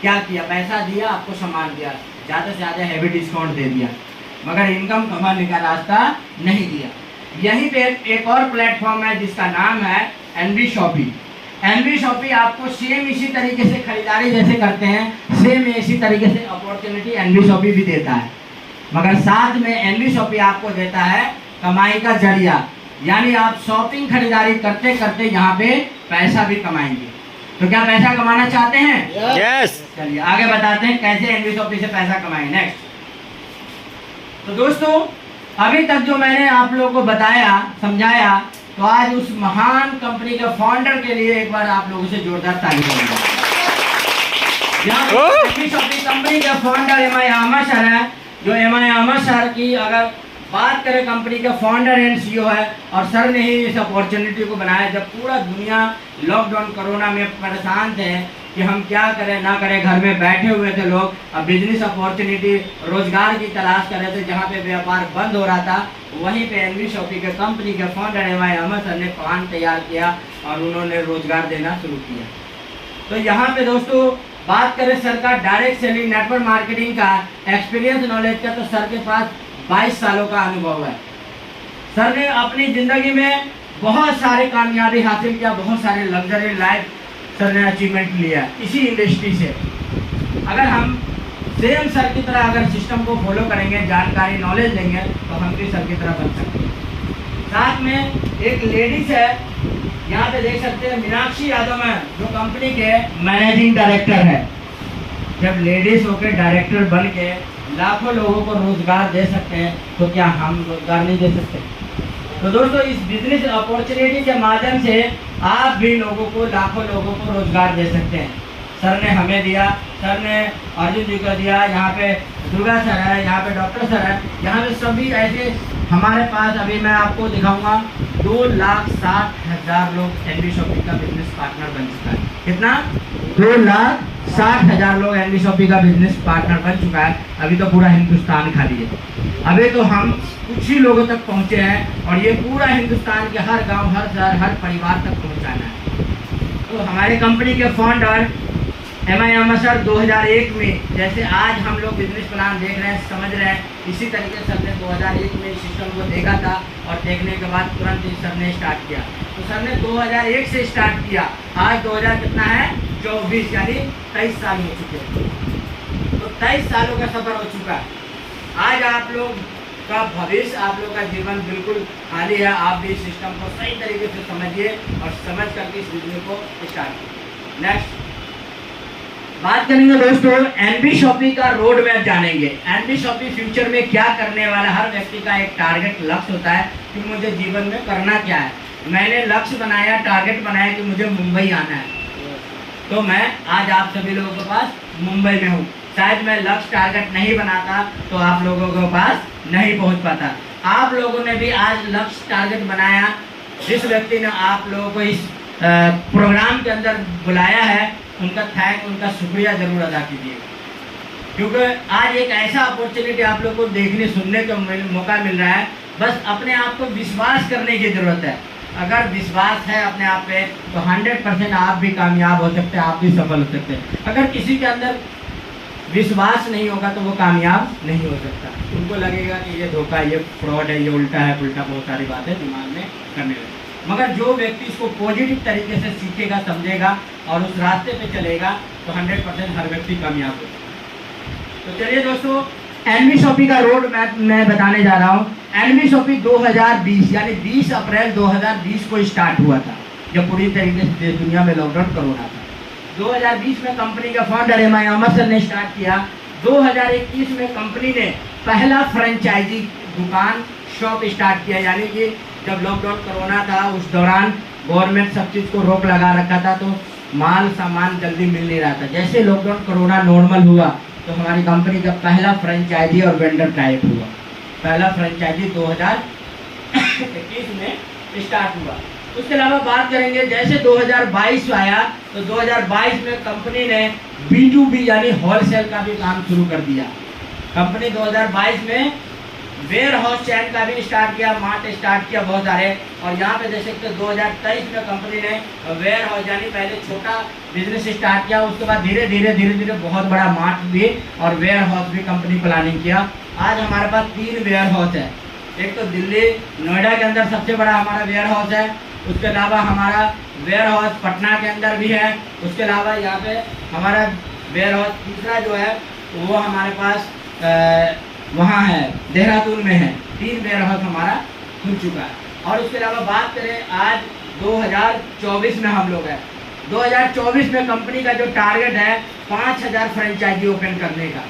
क्या किया? पैसा दिया, आपको सामान दिया, ज़्यादा से ज़्यादा हैवी डिस्काउंट दे दिया, मगर इनकम कमाने का रास्ता नहीं दिया। यहीं पे एक और प्लेटफॉर्म है जिसका नाम है एनबी शॉपी। एनबी शॉपी आपको सेम इसी तरीके से खरीदारी जैसे करते हैं, सेम इसी तरीके से अपॉर्चुनिटी एनबी शॉपी भी देता है, मगर साथ में एनबी शॉपी आपको देता है कमाई का जरिया, यानी आप शॉपिंग खरीदारी करते करते यहाँ पे पैसा भी कमाएंगे। तो क्या पैसा कमाना चाहते हैं? यस। चलिए आगे बताते हैं कैसे एनबी शॉपी से पैसा कमाएं। नेक्स्ट, तो दोस्तों अभी तक जो मैंने आप लोगों को बताया समझाया, तो आज उस महान कंपनी के फाउंडर के लिए एक बार आप लोगों से जोरदार ताली बजाएं। एनबी शॉपी कंपनी के फाउंडर एम.आई. अहमद सर है। जो एम.आई. अहमद सर की अगर बात करें, कंपनी के फाउंडर एंड सीईओ है, और सर ने ही इस अपॉर्चुनिटी को बनाया जब पूरा दुनिया लॉकडाउन कोरोना में परेशान थे कि हम क्या करें ना करें, घर में बैठे हुए थे लोग, अब बिजनेस अपॉर्चुनिटी रोजगार की तलाश कर रहे थे, जहाँ पे व्यापार बंद हो रहा था वहीं पे एनबी शॉपी के कंपनी के फाउंडर एम.आई. अहमद सर ने प्लान तैयार किया और उन्होंने रोजगार देना शुरू किया। तो यहाँ पे दोस्तों बात करें सर का डायरेक्ट सेलिंग नेटवर्क मार्केटिंग का एक्सपीरियंस नॉलेज का, तो सर के पास 22 सालों का अनुभव है। सर ने अपनी ज़िंदगी में बहुत सारे कामयाबी हासिल किया, बहुत सारे लग्जरी लाइफ सर ने अचीवमेंट लिया इसी इंडस्ट्री से। अगर हम सेम सर की तरह अगर सिस्टम को फॉलो करेंगे, जानकारी नॉलेज लेंगे, तो हम भी सर की तरह बन सकते हैं। साथ में एक लेडीज है, यहाँ पे देख सकते हैं मीनाक्षी यादव है, जो कंपनी के मैनेजिंग डायरेक्टर है। जब लेडीज होकर डायरेक्टर बन के लाखों लोगों को रोजगार दे सकते हैं, तो क्या हम रोजगार नहीं दे सकते? तो दोस्तों इस बिजनेस अपॉर्चुनिटी के माध्यम से आप भी लोगों को, लाखों लोगों को रोजगार दे सकते हैं। सर ने हमें दिया, सर ने अर्जुन जी को दिया, यहाँ पे दुर्गा सर है, यहाँ पे डॉक्टर सर है, यहाँ पे सभी ऐसे हमारे पास अभी मैं आपको दिखाऊंगा 2,60,000 लोग एनबी शॉपी का बिजनेस पार्टनर बन चुका है। कितना? 2,60,000 लोग एनबी शॉपी का बिजनेस पार्टनर बन चुका है। अभी तो पूरा हिंदुस्तान खाली है, अभी तो हम कुछ ही लोगों तक पहुँचे हैं और ये पूरा हिंदुस्तान के हर गाँव, हर शहर, हर परिवार तक पहुँचाना है। तो हमारे कंपनी के फाउंडर एम.आई. अहमद सर 2001 में, जैसे आज हम लोग बिजनेस प्लान देख रहे हैं, समझ रहे हैं, इसी तरीके से सर ने 2001 में सिस्टम को देखा था और देखने के बाद तुरंत ही सर ने स्टार्ट किया। तो सर ने 2001 से स्टार्ट किया, आज 2000 कितना है 24, यानी 23 साल हो चुके हैं। तो 23 सालों का सफर हो चुका है। आज आप लोग का भविष्य, आप लोग का जीवन बिल्कुल खाली है। आप भी इस सिस्टम को सही तरीके से समझिए और समझ करके इस बिजनेस को स्टार्ट कीजिए। नेक्स्ट बात करेंगे दोस्तों, एनबी शॉपी का रोड मैप जानेंगे। एनबी शॉपी फ्यूचर में क्या करने वाला, हर व्यक्ति का एक टारगेट लक्ष्य होता है कि मुझे जीवन में करना क्या है। मैंने लक्ष्य बनाया, टारगेट बनाया कि मुझे मुंबई आना है, तो मैं आज आप सभी लोगों के पास मुंबई में हूँ। शायद मैं लक्ष्य टारगेट नहीं बनाता तो आप लोगों के पास नहीं पहुँच पाता। आप लोगों ने भी आज लक्ष्य टारगेट बनाया, जिस व्यक्ति ने आप लोगों को इस प्रोग्राम के अंदर बुलाया है, उनका उनका शुक्रिया जरूर अदा कीजिएगा, क्योंकि आज एक ऐसा अपॉर्चुनिटी आप लोग को देखने सुनने का मौका मिल रहा है। बस अपने आप को विश्वास करने की ज़रूरत है। अगर विश्वास है अपने आप पे तो 100% आप भी कामयाब हो सकते हैं, आप भी सफल हो सकते हैं। अगर किसी के अंदर विश्वास नहीं होगा तो वो कामयाब नहीं हो सकता। उनको लगेगा कि ये धोखा, ये फ्रॉड है, ये उल्टा है, पुल्टा, बहुत सारी बातें दिमाग में करने लगे। मगर जो व्यक्ति इसको पॉजिटिव तरीके से सीखेगा, समझेगा और उस रास्ते पे चलेगा तो 100% हर व्यक्ति कामयाब होगा। तो चलिए दोस्तों, एनबी शॉपी का रोड मैप मैं बताने जा रहा हूँ। एनबी शॉपी 2020 यानी 20 अप्रैल 2020 को स्टार्ट हुआ था, जब पूरी तरीके से दुनिया में लॉकडाउन कोरोना था। 2020 में कंपनी का फाउंडर एम.आई. अहमद सर ने स्टार्ट किया। 2021 में कंपनी ने पहला फ्रेंचाइजी दुकान शॉप स्टार्ट किया, यानी कि जब लॉकडाउन कोरोना था उस दौरान गवर्नमेंट सब चीज़ को रोक लगा रखा था, तो माल सामान जल्दी मिल नहीं रहा था। जैसे लॉकडाउन कोरोना नॉर्मल हुआ तो हमारी कंपनी का पहला फ्रेंचाइजी और वेंडर टाइप हुआ। पहला फ्रेंचाइजी 2021 में स्टार्ट हुआ। उसके अलावा बात करेंगे, जैसे 2022 आया तो 2022 में कंपनी ने B2B यानी होलसेल का भी काम शुरू कर दिया। कंपनी 2022 में वेयर हाउस चैन का भी स्टार्ट किया, मार्ट स्टार्ट किया बहुत सारे। और यहाँ पे देख सकते 2023 में कंपनी ने वेयर हाउस यानी पहले छोटा बिजनेस स्टार्ट किया, उसके बाद धीरे धीरे बहुत बड़ा मार्ट भी और वेयर हाउस भी कंपनी प्लानिंग किया। आज हमारे पास 3 वेयर हाउस है। एक तो दिल्ली नोएडा के अंदर सबसे बड़ा हमारा वेयर हाउस है, उसके अलावा हमारा वेयर हाउस पटना के अंदर भी है, उसके अलावा यहाँ पे हमारा वेयर हाउस तीसरा जो है वो हमारे पास वहाँ है देहरादून में है। 3 वेयर हाउस हमारा खुल चुका है। और उसके अलावा बात करें आज 2024 में हम लोग हैं, 2024 में कंपनी का जो टारगेट है 5000 फ्रेंचाइजी ओपन करने का,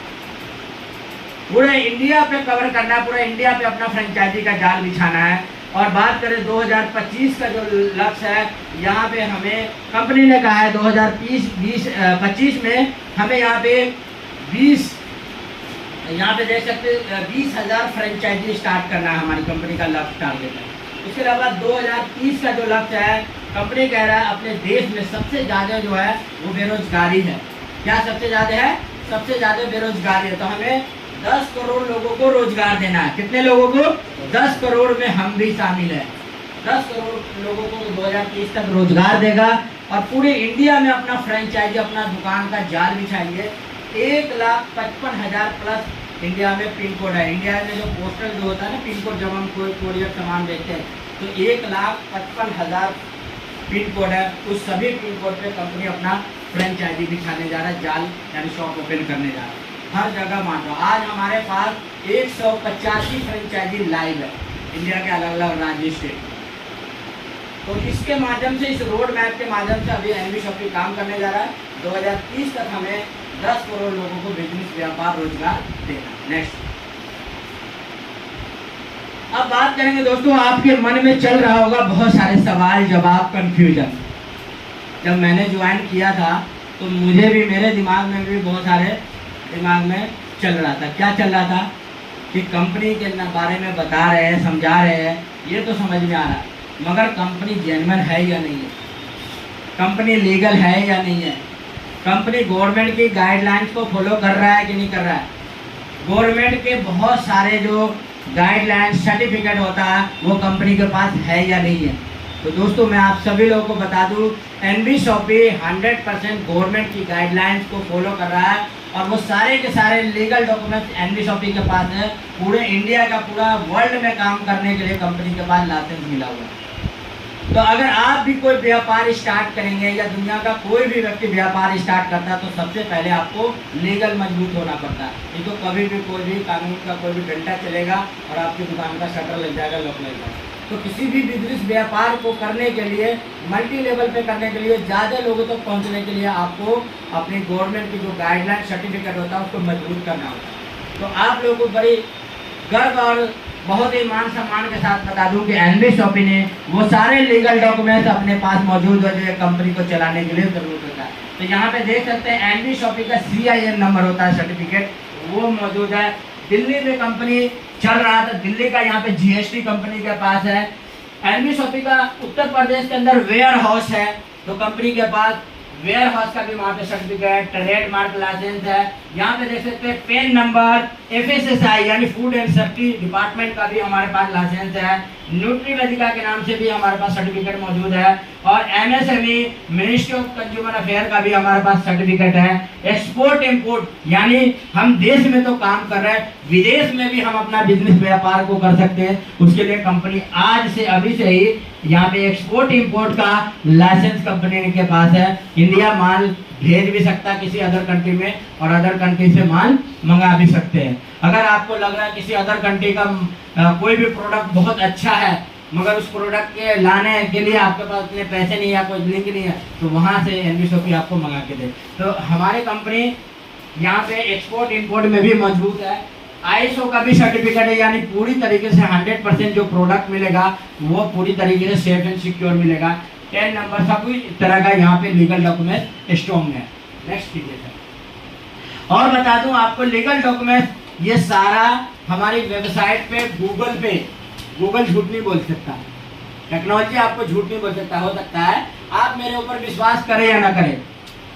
पूरे इंडिया पे कवर करना है, पूरे इंडिया पे अपना फ्रेंचाइजी का जाल बिछाना है। और बात करें 2025 का जो लक्ष्य है, यहाँ पे हमें कंपनी ने कहा है 2025 में हमें यहाँ पे 20 यहाँ पे देख सकते 20,000 फ्रेंचाइजी स्टार्ट करना है, हमारी कंपनी का लक्ष्य टारगेट है। उसके अलावा 2030 का जो लक्ष्य है, कंपनी कह रहा है अपने देश में सबसे ज़्यादा जो है वो बेरोजगारी है। क्या सबसे ज़्यादा है? सबसे ज़्यादा बेरोजगारी है। तो हमें 10 करोड़ लोगों को रोजगार देना है। कितने लोगों को? 10 करोड़ में हम भी शामिल हैं। 10 करोड़ लोगों को 2030 तक रोजगार देगा और पूरे इंडिया में अपना फ्रेंचाइजी, अपना दुकान का जाल बिछाएंगे। 1,55,000 प्लस इंडिया में पिन कोड है। इंडिया में जो पोस्टल जो होता है ना पिन कोड, जब हम कोई कोरियर सामान देखते हैं तो 1,55,000 पिन कोड है। उस सभी पिन कोड पे कंपनी अपना फ्रेंचाइजी बिछाने जा रहा है, जाल यानी शॉप ओपन करने जा रहा है। हर जगह मान लो आज हमारे पास 185 फ्रेंचाइजी लाइव है इंडिया के अलग अलग राज्य स्टेट। तो इसके माध्यम से, इस रोड मैप के माध्यम से अभी एनबी शॉपी काम करने जा रहा है। 2030 तक हमें 10 करोड़ लोगों को बिजनेस, व्यापार, रोजगार देना। नेक्स्ट अब बात करेंगे दोस्तों, आपके मन में चल रहा होगा बहुत सारे सवाल जवाब, कंफ्यूजन। जब मैंने ज्वाइन किया था तो मुझे भी, मेरे दिमाग में भी बहुत सारे दिमाग में चल रहा था। क्या चल रहा था कि कंपनी के बारे में बता रहे हैं, समझा रहे हैं, ये तो समझ में आ रहा है, मगर कंपनी जेन्युइन है या नहीं है, कंपनी लीगल है या नहीं है, कंपनी गवर्नमेंट की गाइडलाइंस को फॉलो कर रहा है कि नहीं कर रहा है। गवर्नमेंट के बहुत सारे जो गाइडलाइंस, सर्टिफिकेट होता है वो कंपनी के पास है या नहीं है। तो दोस्तों मैं आप सभी लोगों को बता दूं, एनबी शॉपी 100% गवर्नमेंट की गाइडलाइंस को फॉलो कर रहा है और वो सारे के सारे लीगल डॉक्यूमेंट्स एनबी शॉपी के पास है। पूरे इंडिया का, पूरा वर्ल्ड में काम करने के लिए कंपनी के पास लाइसेंस मिला हुआ है। तो अगर आप भी कोई व्यापार स्टार्ट करेंगे या दुनिया का कोई भी व्यक्ति व्यापार स्टार्ट करता है तो सबसे पहले आपको लीगल मजबूत होना पड़ता है। नहीं तो कभी भी कोई भी कानून का कोई भी डंडा चलेगा और आपकी दुकान का शटर लग जाएगा, लॉक लग जाएगा। तो किसी भी बिजनेस व्यापार को करने के लिए, मल्टी लेवल पे करने के लिए, ज़्यादा लोगों तक पहुंचने के लिए आपको अपनी गवर्नमेंट की जो गाइडलाइन, सर्टिफिकेट होता है उसको मजबूत करना होता है। तो आप लोगों को बड़ी गर्व और बहुत ही मान सम्मान के साथ बता दूं कि एनबी शॉपी ने वो सारे लीगल डॉक्यूमेंट्स अपने पास मौजूद है जो कंपनी को चलाने के लिए जरूरत होता है। तो यहाँ पे देख सकते हैं एनबी शॉपी का CIN नंबर होता है, सर्टिफिकेट, वो मौजूद है। दिल्ली में कंपनी चल रहा था, दिल्ली का यहाँ पे GST कंपनी के पास है। एनबी शॉपी का उत्तर प्रदेश के अंदर वेयर हाउस है, तो कंपनी के पास वेयर हाउस का भी वहाँ पे सर्टिफिकेट, ट्रेडमार्क लाइसेंस है। यहाँ पे देख सकते हैं पेन नंबर, FSSI यानी फूड एंड सेफ्टी डिपार्टमेंट का भी हमारे पास लाइसेंस है। न्यूट्री वेदिका के नाम से भी हमारे पास सर्टिफिकेट मौजूद है और MSME ministry of consumer affair का भी हमारे पास सर्टिफिकेट है। एक्सपोर्ट इम्पोर्ट यानी हम देश में तो काम कर रहे हैं, विदेश में भी हम अपना बिजनेस व्यापार को कर सकते हैं। उसके लिए कंपनी आज से, अभी से ही यहाँ पे एक्सपोर्ट इम्पोर्ट का लाइसेंस कंपनी के पास है। इंडिया माल भेज भी सकता है किसी अदर कंट्री में और अदर कंट्री से माल मंगा भी सकते हैं। अगर आपको लग रहा है किसी अदर कंट्री का कोई भी प्रोडक्ट बहुत अच्छा है मगर उस प्रोडक्ट के लाने के लिए आपके पास इतने पैसे नहीं है, कोई लिंक नहीं है, तो वहाँ से एनबी शॉपी आपको मंगा के दे। तो हमारी कंपनी यहाँ पे एक्सपोर्ट इम्पोर्ट में भी मजबूत है। ISO का भी सर्टिफिकेट है, यानी पूरी तरीके से 100% जो प्रोडक्ट मिलेगा वो पूरी तरीके से सेफ एंड सिक्योर मिलेगा। 10 नंबर सभी तरह का यहाँ पे लीगल डॉक्यूमेंट स्ट्रॉन्ग है। नेक्स्ट कीजिए सर। और बता दूं आपको लीगल डॉक्यूमेंट ये सारा हमारी वेबसाइट पे, गूगल झूठ नहीं बोल सकता, टेक्नोलॉजी आपको झूठ नहीं बोल सकता। हो सकता है आप मेरे ऊपर विश्वास करें या ना करें,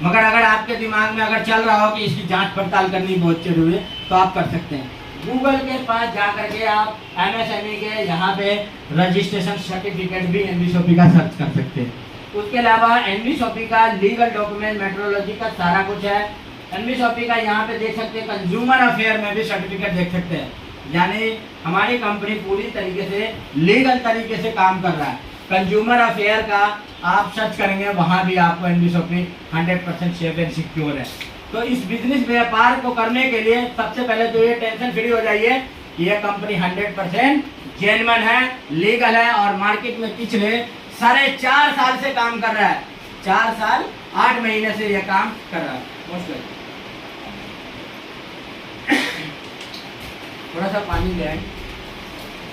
मगर अगर आपके दिमाग में अगर चल रहा हो कि इसकी जांच पड़ताल करनी बहुत जरूरी है तो आप कर सकते हैं। गूगल के पास जा करके आप MSME के यहाँ पे रजिस्ट्रेशन सर्टिफिकेट भी एनबी शॉपी का सर्च कर सकते हैं। उसके अलावा एनबी शॉपी का लीगल डॉक्यूमेंट, मेट्रोलॉजी का सारा कुछ है। एनबी शॉपी का यहाँ पे देख सकते हैं, कंज्यूमर अफेयर में भी सर्टिफिकेट देख सकते हैं। यानी हमारी कंपनी पूरी तरीके से लीगल तरीके से काम कर रहा है। कंज्यूमर अफेयर का आप सर्च करेंगे, वहाँ भी आपको NB shoppy 100% safe and secure है। तो इस बिजनेस व्यापार को करने के लिए सबसे पहले तो ये टेंशन फ्री हो जाइए कि ये कंपनी 100% जेन्युइन है, लीगल है और मार्केट में पिछले 4.5 साल से काम कर रहा है। 4 साल 8 महीने से ये काम कर रहा है। थोड़ा सा पानी ले आए।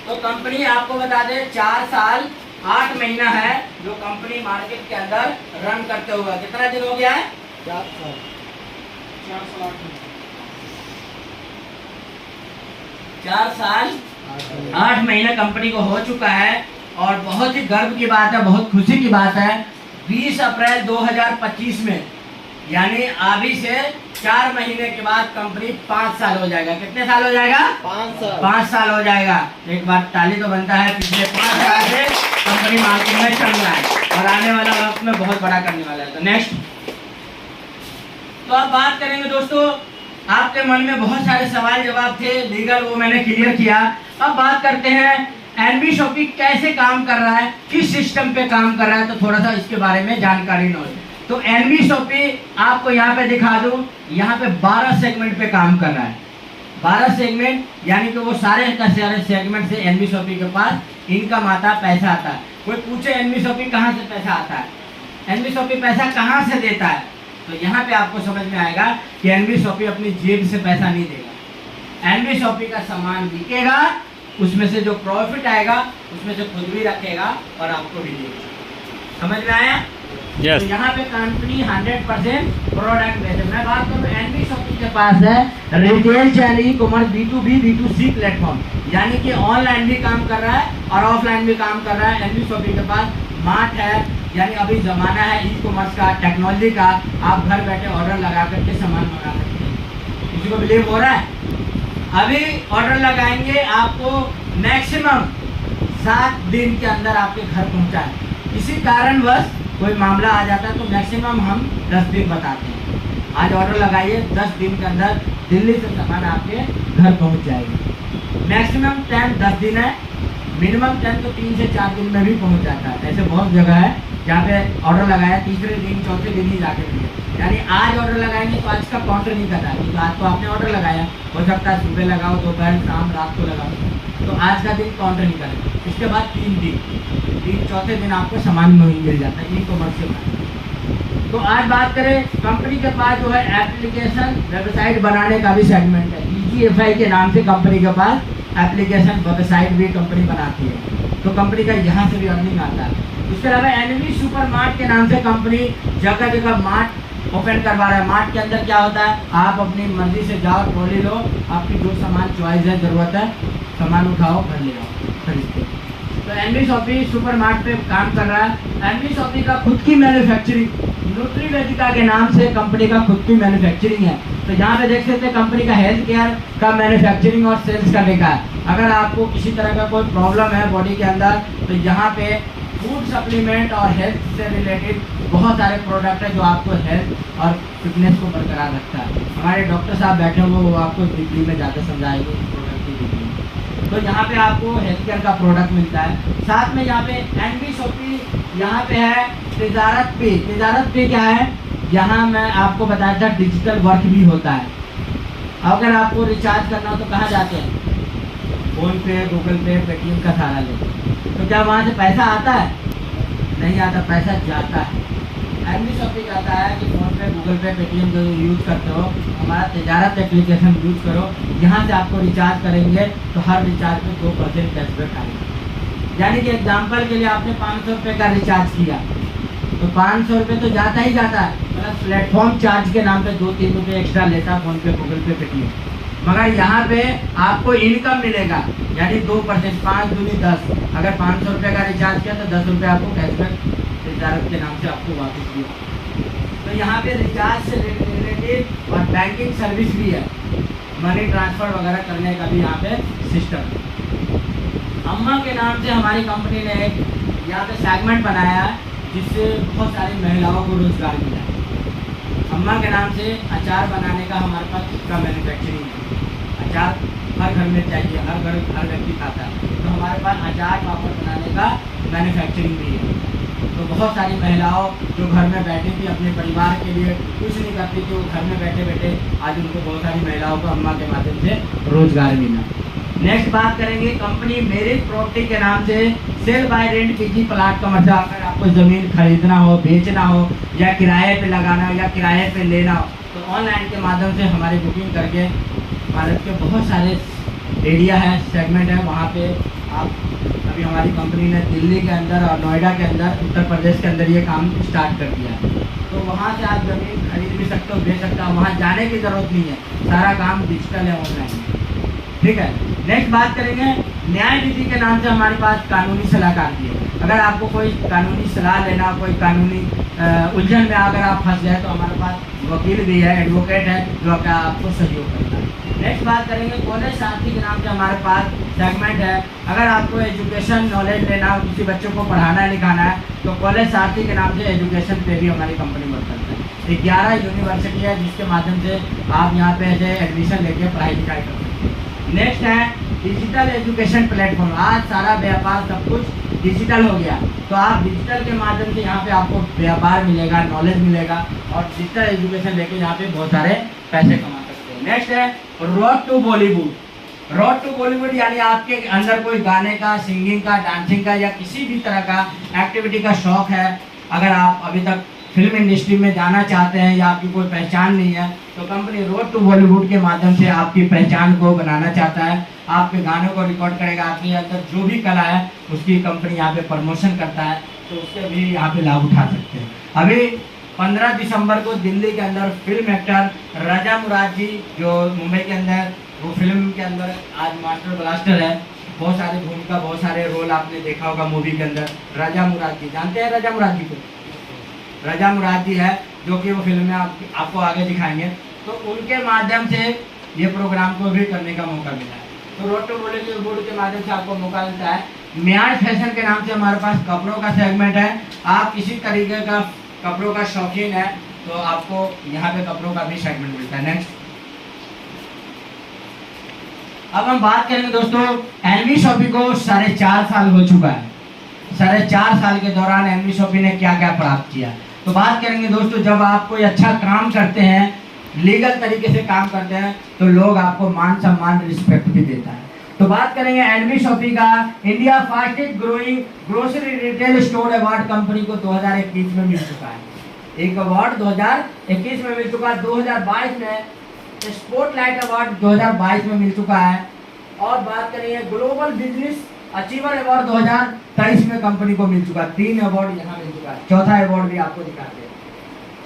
तो कंपनी आपको बता दे 4 साल 8 महीना है जो कंपनी मार्केट के अंदर रन करते हुए। कितना दिन हो गया है? 4 साल 8 महीना कंपनी को हो चुका है और बहुत ही गर्व की बात है, बहुत खुशी की बात है। 20 अप्रैल 2025 में यानी अभी से 4 महीने के बाद कंपनी 5 साल हो जाएगा। कितने साल हो जाएगा? 5 साल हो जाएगा। एक बार ताली तो बनता है। पिछले 5 साल से कंपनी मार्केट में चल रहा है और आने वाला वक्त में बहुत बड़ा करने वाला है। तो नेक्स्ट तो अब बात करेंगे दोस्तों, आपके मन में बहुत सारे सवाल जवाब थे लीगल, वो मैंने क्लियर किया। अब बात करते हैं एनबी शॉपी कैसे काम कर रहा है, किस सिस्टम पे काम कर रहा है, तो थोड़ा सा इसके बारे में जानकारी नॉलेज। तो एनबी शॉपी आपको यहाँ पे दिखा दूं, यहाँ पे 12 सेगमेंट पे काम कर रहा है। 12 सेगमेंट यानी कि वो सारे का सारे सेगमेंट से एनबी शॉपी के पास इनकम आता है, पैसा आता है। कोई पूछे एनबी शॉपी कहाँ से पैसा आता है, एनबी शॉपी पैसा कहाँ से देता है, तो यहाँ पे आपको समझ में आएगा कि एनबी शॉपी अपनी जेब से पैसा नहीं देगा। एनबी शॉपी का सामान बिकेगा, उसमें से जो प्रॉफिट आएगा उसमें से खुद भी रखेगा और आपको भी देगा। समझ में आया? Yes. तो यहाँ पे कंपनी 100% प्रोडक्ट बेच। मैं बात करूँ एनबी शॉपी के पास है retail channel, e commerce, B2B, B2C platform, यानी कि ऑनलाइन भी काम कर रहा है और ऑफलाइन भी काम कर रहा है। एनबी शॉपी के पास मार्ट है, यानी अभी ज़माना है ई कॉमर्स का, टेक्नोलॉजी का। आप घर बैठे ऑर्डर लगा करके सामान मंगा सकते हैं। किसी को बिलीव हो रहा है? अभी ऑर्डर लगाएंगे, आपको मैक्सिमम 7 दिन के अंदर आपके घर पहुंचा है। किसी कारणवश कोई मामला आ जाता है तो मैक्सिमम हम 10 दिन बताते हैं। आज ऑर्डर लगाइए, 10 दिन के अंदर दिल्ली से सामान आपके घर पहुंच जाएगी। मैक्सिमम टाइम 10 दिन है, मिनिमम टाइम तो 3 से 4 दिन में भी पहुंच जाता है। ऐसे बहुत जगह है जहाँ पे ऑर्डर लगाया 3रे दिन 4थे दिन ही जाके मिले। यानी आज ऑर्डर लगाएंगे तो आज का काउंटर नहीं करता है, क्योंकि आज तो आपने ऑर्डर लगाया, हो सकता है सुबह लगाओ, दोपहर, शाम, रात को लगाओ, तो आज का दिन काउंटर नहीं करेगा। इसके बाद 3 दिन, 4थे दिन आपको सामान नहीं मिल जाता है ई कॉमर्स के बाद। तो आज बात करें कंपनी के पास जो है एप्लीकेशन वेबसाइट बनाने का भी सेगमेंट है। EGFI के नाम से कंपनी के पास एप्लीकेशन वेबसाइट भी कंपनी बनाती है, तो कंपनी का यहाँ से भी अर्निंग आता है। इसके अलावा एनबी सुपर मार्ट के नाम से कंपनी जगह जगह मार्ट ओपन करवा रहा है। मार्ट के अंदर क्या होता है, आप अपनी मर्जी से जाओ, ट्रॉली लो, आपकी जो सामान चॉइस है, ज़रूरत है, सामान उठाओ, घर ले आओ, खरीदते। तो एनबी शॉपी सुपर मार्ट पे काम कर रहा है। एनबी शॉपी का खुद की मैन्युफैक्चरिंग न्यूट्रीवेदिका के नाम से कंपनी का खुद की मैन्युफैक्चरिंग है। तो यहाँ पे देख सकते हैं कंपनी का हेल्थ केयर का मैन्युफैक्चरिंग और सेल्स करने का है। अगर आपको किसी तरह का कोई प्रॉब्लम है बॉडी के अंदर, तो यहाँ पे फूड सप्लीमेंट और हेल्थ से रिलेटेड बहुत सारे प्रोडक्ट है जो आपको हेल्थ और फिटनेस को बरकरार रखता है। हमारे डॉक्टर साहब बैठे हुए वो आपको डिटेल में ज़्यादा समझाएंगे प्रोडक्ट की डिटेल। तो यहाँ पे आपको हेल्थ केयर का प्रोडक्ट मिलता है। साथ में यहाँ पे एनबी शॉपी यहाँ पे है तिजारत पे। तिजारत पे क्या है, यहाँ मैं आपको बताया था डिजिटल वर्क भी होता है। अगर आपको रिचार्ज करना हो तो कहाँ जाते हैं, फ़ोन पे, गूगल पे, पेटीएम का सहारा लेते। तो क्या वहाँ से पैसा आता है? नहीं आता, पैसा जाता है। एनबी शॉपी कहता है कि फ़ोन पे, गूगल पे, पेटीएम जो यूज़ करते हो, हमारा तिजारत एप्लीकेशन यूज़ करो, यहाँ से आपको रिचार्ज करेंगे तो हर रिचार्ज पे 2% कैशबैक आएगा। यानी कि एग्जाम्पल के लिए आपने 500 रुपये का रिचार्ज किया तो 500 रुपये तो जाता ही जाता है, प्लस प्लेटफॉर्म चार्ज के नाम पे 2-3 रुपये एक्स्ट्रा लेता है फ़ोन पे, गूगल पे, पेटीएम। मगर यहाँ पे आपको इनकम मिलेगा, यानी 2%, 5 दूनी 10। अगर 500 रुपये का रिचार्ज किया तो 10 रुपये आपको कैशबैक रिचार्ज के नाम से आपको वापस दिया। तो यहाँ पे रिचार्ज से रिलेटेड और बैंकिंग सर्विस भी है, मनी ट्रांसफ़र वगैरह करने का भी यहाँ पे सिस्टम है। अम्मा के नाम से हमारी कंपनी ने एक यहाँ पे सेगमेंट बनाया है जिससे बहुत सारी महिलाओं को रोज़गार मिला है। अम्मा के नाम से अचार बनाने का हमारे पास इसका मैन्युफैक्चरिंग है। अचार हर घर में चाहिए, हर व्यक्ति खाता है। तो हमारे पास अचार पापड़ बनाने का मैन्युफैक्चरिंग भी है। तो बहुत सारी महिलाओं जो घर में बैठी थी अपने परिवार के लिए कुछ नहीं करती थी, वो घर में बैठे बैठे आज उनको बहुत सारी महिलाओं को अम्मा के माध्यम से रोजगार मिला। नेक्स्ट बात करेंगे कंपनी मेरिट प्रॉपर्टी के नाम से sale buy rent PG plot का मतलब अगर आपको ज़मीन खरीदना हो, बेचना हो या किराए पे लगाना हो या किराए पे लेना हो तो ऑनलाइन के माध्यम से हमारी बुकिंग करके भारत के बहुत सारे एरिया है, सेगमेंट है, वहाँ पे आप अभी हमारी कंपनी ने दिल्ली के अंदर और नोएडा के अंदर, उत्तर प्रदेश के अंदर ये काम स्टार्ट कर दिया है। तो वहाँ से आप ज़मीन खरीद भी सकते हो, बेच सकते हो, वहाँ जाने की ज़रूरत नहीं है, सारा काम डिजिटल है, ऑनलाइन। ठीक है, नेक्स्ट बात करेंगे न्याय निधि के नाम से हमारे पास कानूनी सलाहकार भी है। अगर आपको कोई कानूनी सलाह लेना, कोई कानूनी उलझन में अगर आप फंस जाए तो हमारे पास वकील भी है, एडवोकेट है जो आपको सहयोग करता है। नेक्स्ट बात करेंगे कॉलेज साथी के नाम से हमारे पास सेगमेंट है। अगर आपको एजुकेशन नॉलेज लेना हो, किसी बच्चों को पढ़ाना लिखाना है तो कॉलेज साथी के नाम से एजुकेशन पे भी हमारी कंपनी वर्क करता है। 11 यूनिवर्सिटी है जिसके माध्यम से आप यहाँ पे ऐसे एडमिशन लेके पढ़ाई लिखाई कर सकते हैं। नेक्स्ट है डिजिटल एजुकेशन प्लेटफॉर्म। आज सारा व्यापार सब कुछ डिजिटल हो गया, तो आप डिजिटल के माध्यम से यहाँ पे आपको व्यापार मिलेगा, नॉलेज मिलेगा और डिजिटल एजुकेशन लेके यहाँ पे बहुत सारे पैसे कमा सकते हैं। नेक्स्ट है road to Bollywood. Road to Bollywood यानी आपके अंदर कोई गाने का, सिंगिंग का, डांसिंग का या किसी भी तरह का एक्टिविटी का शौक है, अगर आप अभी तक फिल्म इंडस्ट्री में जाना चाहते हैं या आपकी कोई पहचान नहीं है तो कंपनी रोड टू बॉलीवुड के माध्यम से आपकी पहचान को बनाना चाहता है। आपके गानों को रिकॉर्ड करेगा, आपके अंदर जो भी कला है उसकी कंपनी यहाँ पे प्रमोशन करता है, तो उसके भी यहाँ पे लाभ उठा सकते हैं। अभी 15 दिसंबर को दिल्ली के अंदर फिल्म एक्टर राजा मुराद जी जो मुंबई के अंदर वो फिल्म के अंदर आज मास्टर ब्लास्टर है, बहुत सारी भूमिका, बहुत सारे रोल आपने देखा होगा मूवी के अंदर। राजा मुराद जी जानते हैं राजा मुराद जी को? राजा मुराद जी है जो कि वो फिल्म में आपको आगे दिखाएंगे, तो उनके माध्यम से ये प्रोग्राम को भी करने का मौका मिला है। तो रोड टू बॉलीवुड के माध्यम से आपको मौका मिलता है। म्याज फैशन के नाम से हमारे पास कपड़ों का सेगमेंट है। आप किसी तरीके का कपड़ों का शौकीन है तो आपको यहाँ पे कपड़ों का भी सेगमेंट मिलता है। नेक्स्ट अब हम बात करेंगे दोस्तों एनवी शॉपी को 4.5 साल हो चुका है। 4.5 साल के दौरान एनवी शॉपी ने क्या क्या प्राप्त किया, तो बात करेंगे दोस्तों जब आप कोई अच्छा काम करते हैं, लीगल तरीके से काम करते हैं तो लोग आपको मान सम्मान रिस्पेक्ट भी देता है। तो बात करेंगे एनवी शॉपी का India fastest growing grocery retail store award company को 2021 में मिल चुका है। एक अवार्ड 2021 में मिल चुका है, 2022 में स्पॉटलाइट अवार्ड 2022 में मिल चुका है। और बात करेंगे ग्लोबल बिजनेस अचीवर अवार्ड 2023 में कंपनी को मिल चुका है। 3 अवार्ड यहाँ मिल चुका है। चौथा अवार्ड भी आपको दिखाते हैं।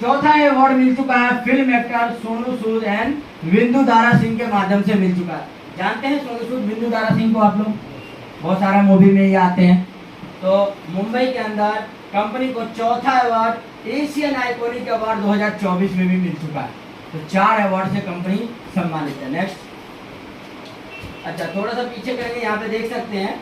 चौथा अवार्ड मिल चुका है film actor Sonu Sood and बिंदु दारा सिंह के माध्यम से मिल चुका है। जानते हैं सोनू सूद, बिंदु दारा सिंह को आप लोग? बहुत सारा मूवी में ये आते हैं। तो मुंबई के अंदर कंपनी को चौथा अवार्ड एशियन आइकॉनिक अवार्ड 2024 में भी मिल चुका है। तो 4 अवार्ड से कंपनी सम्मानित है। नेक्स्ट अच्छा थोड़ा सा पीछे करेंगे, यहाँ पे देख सकते हैं,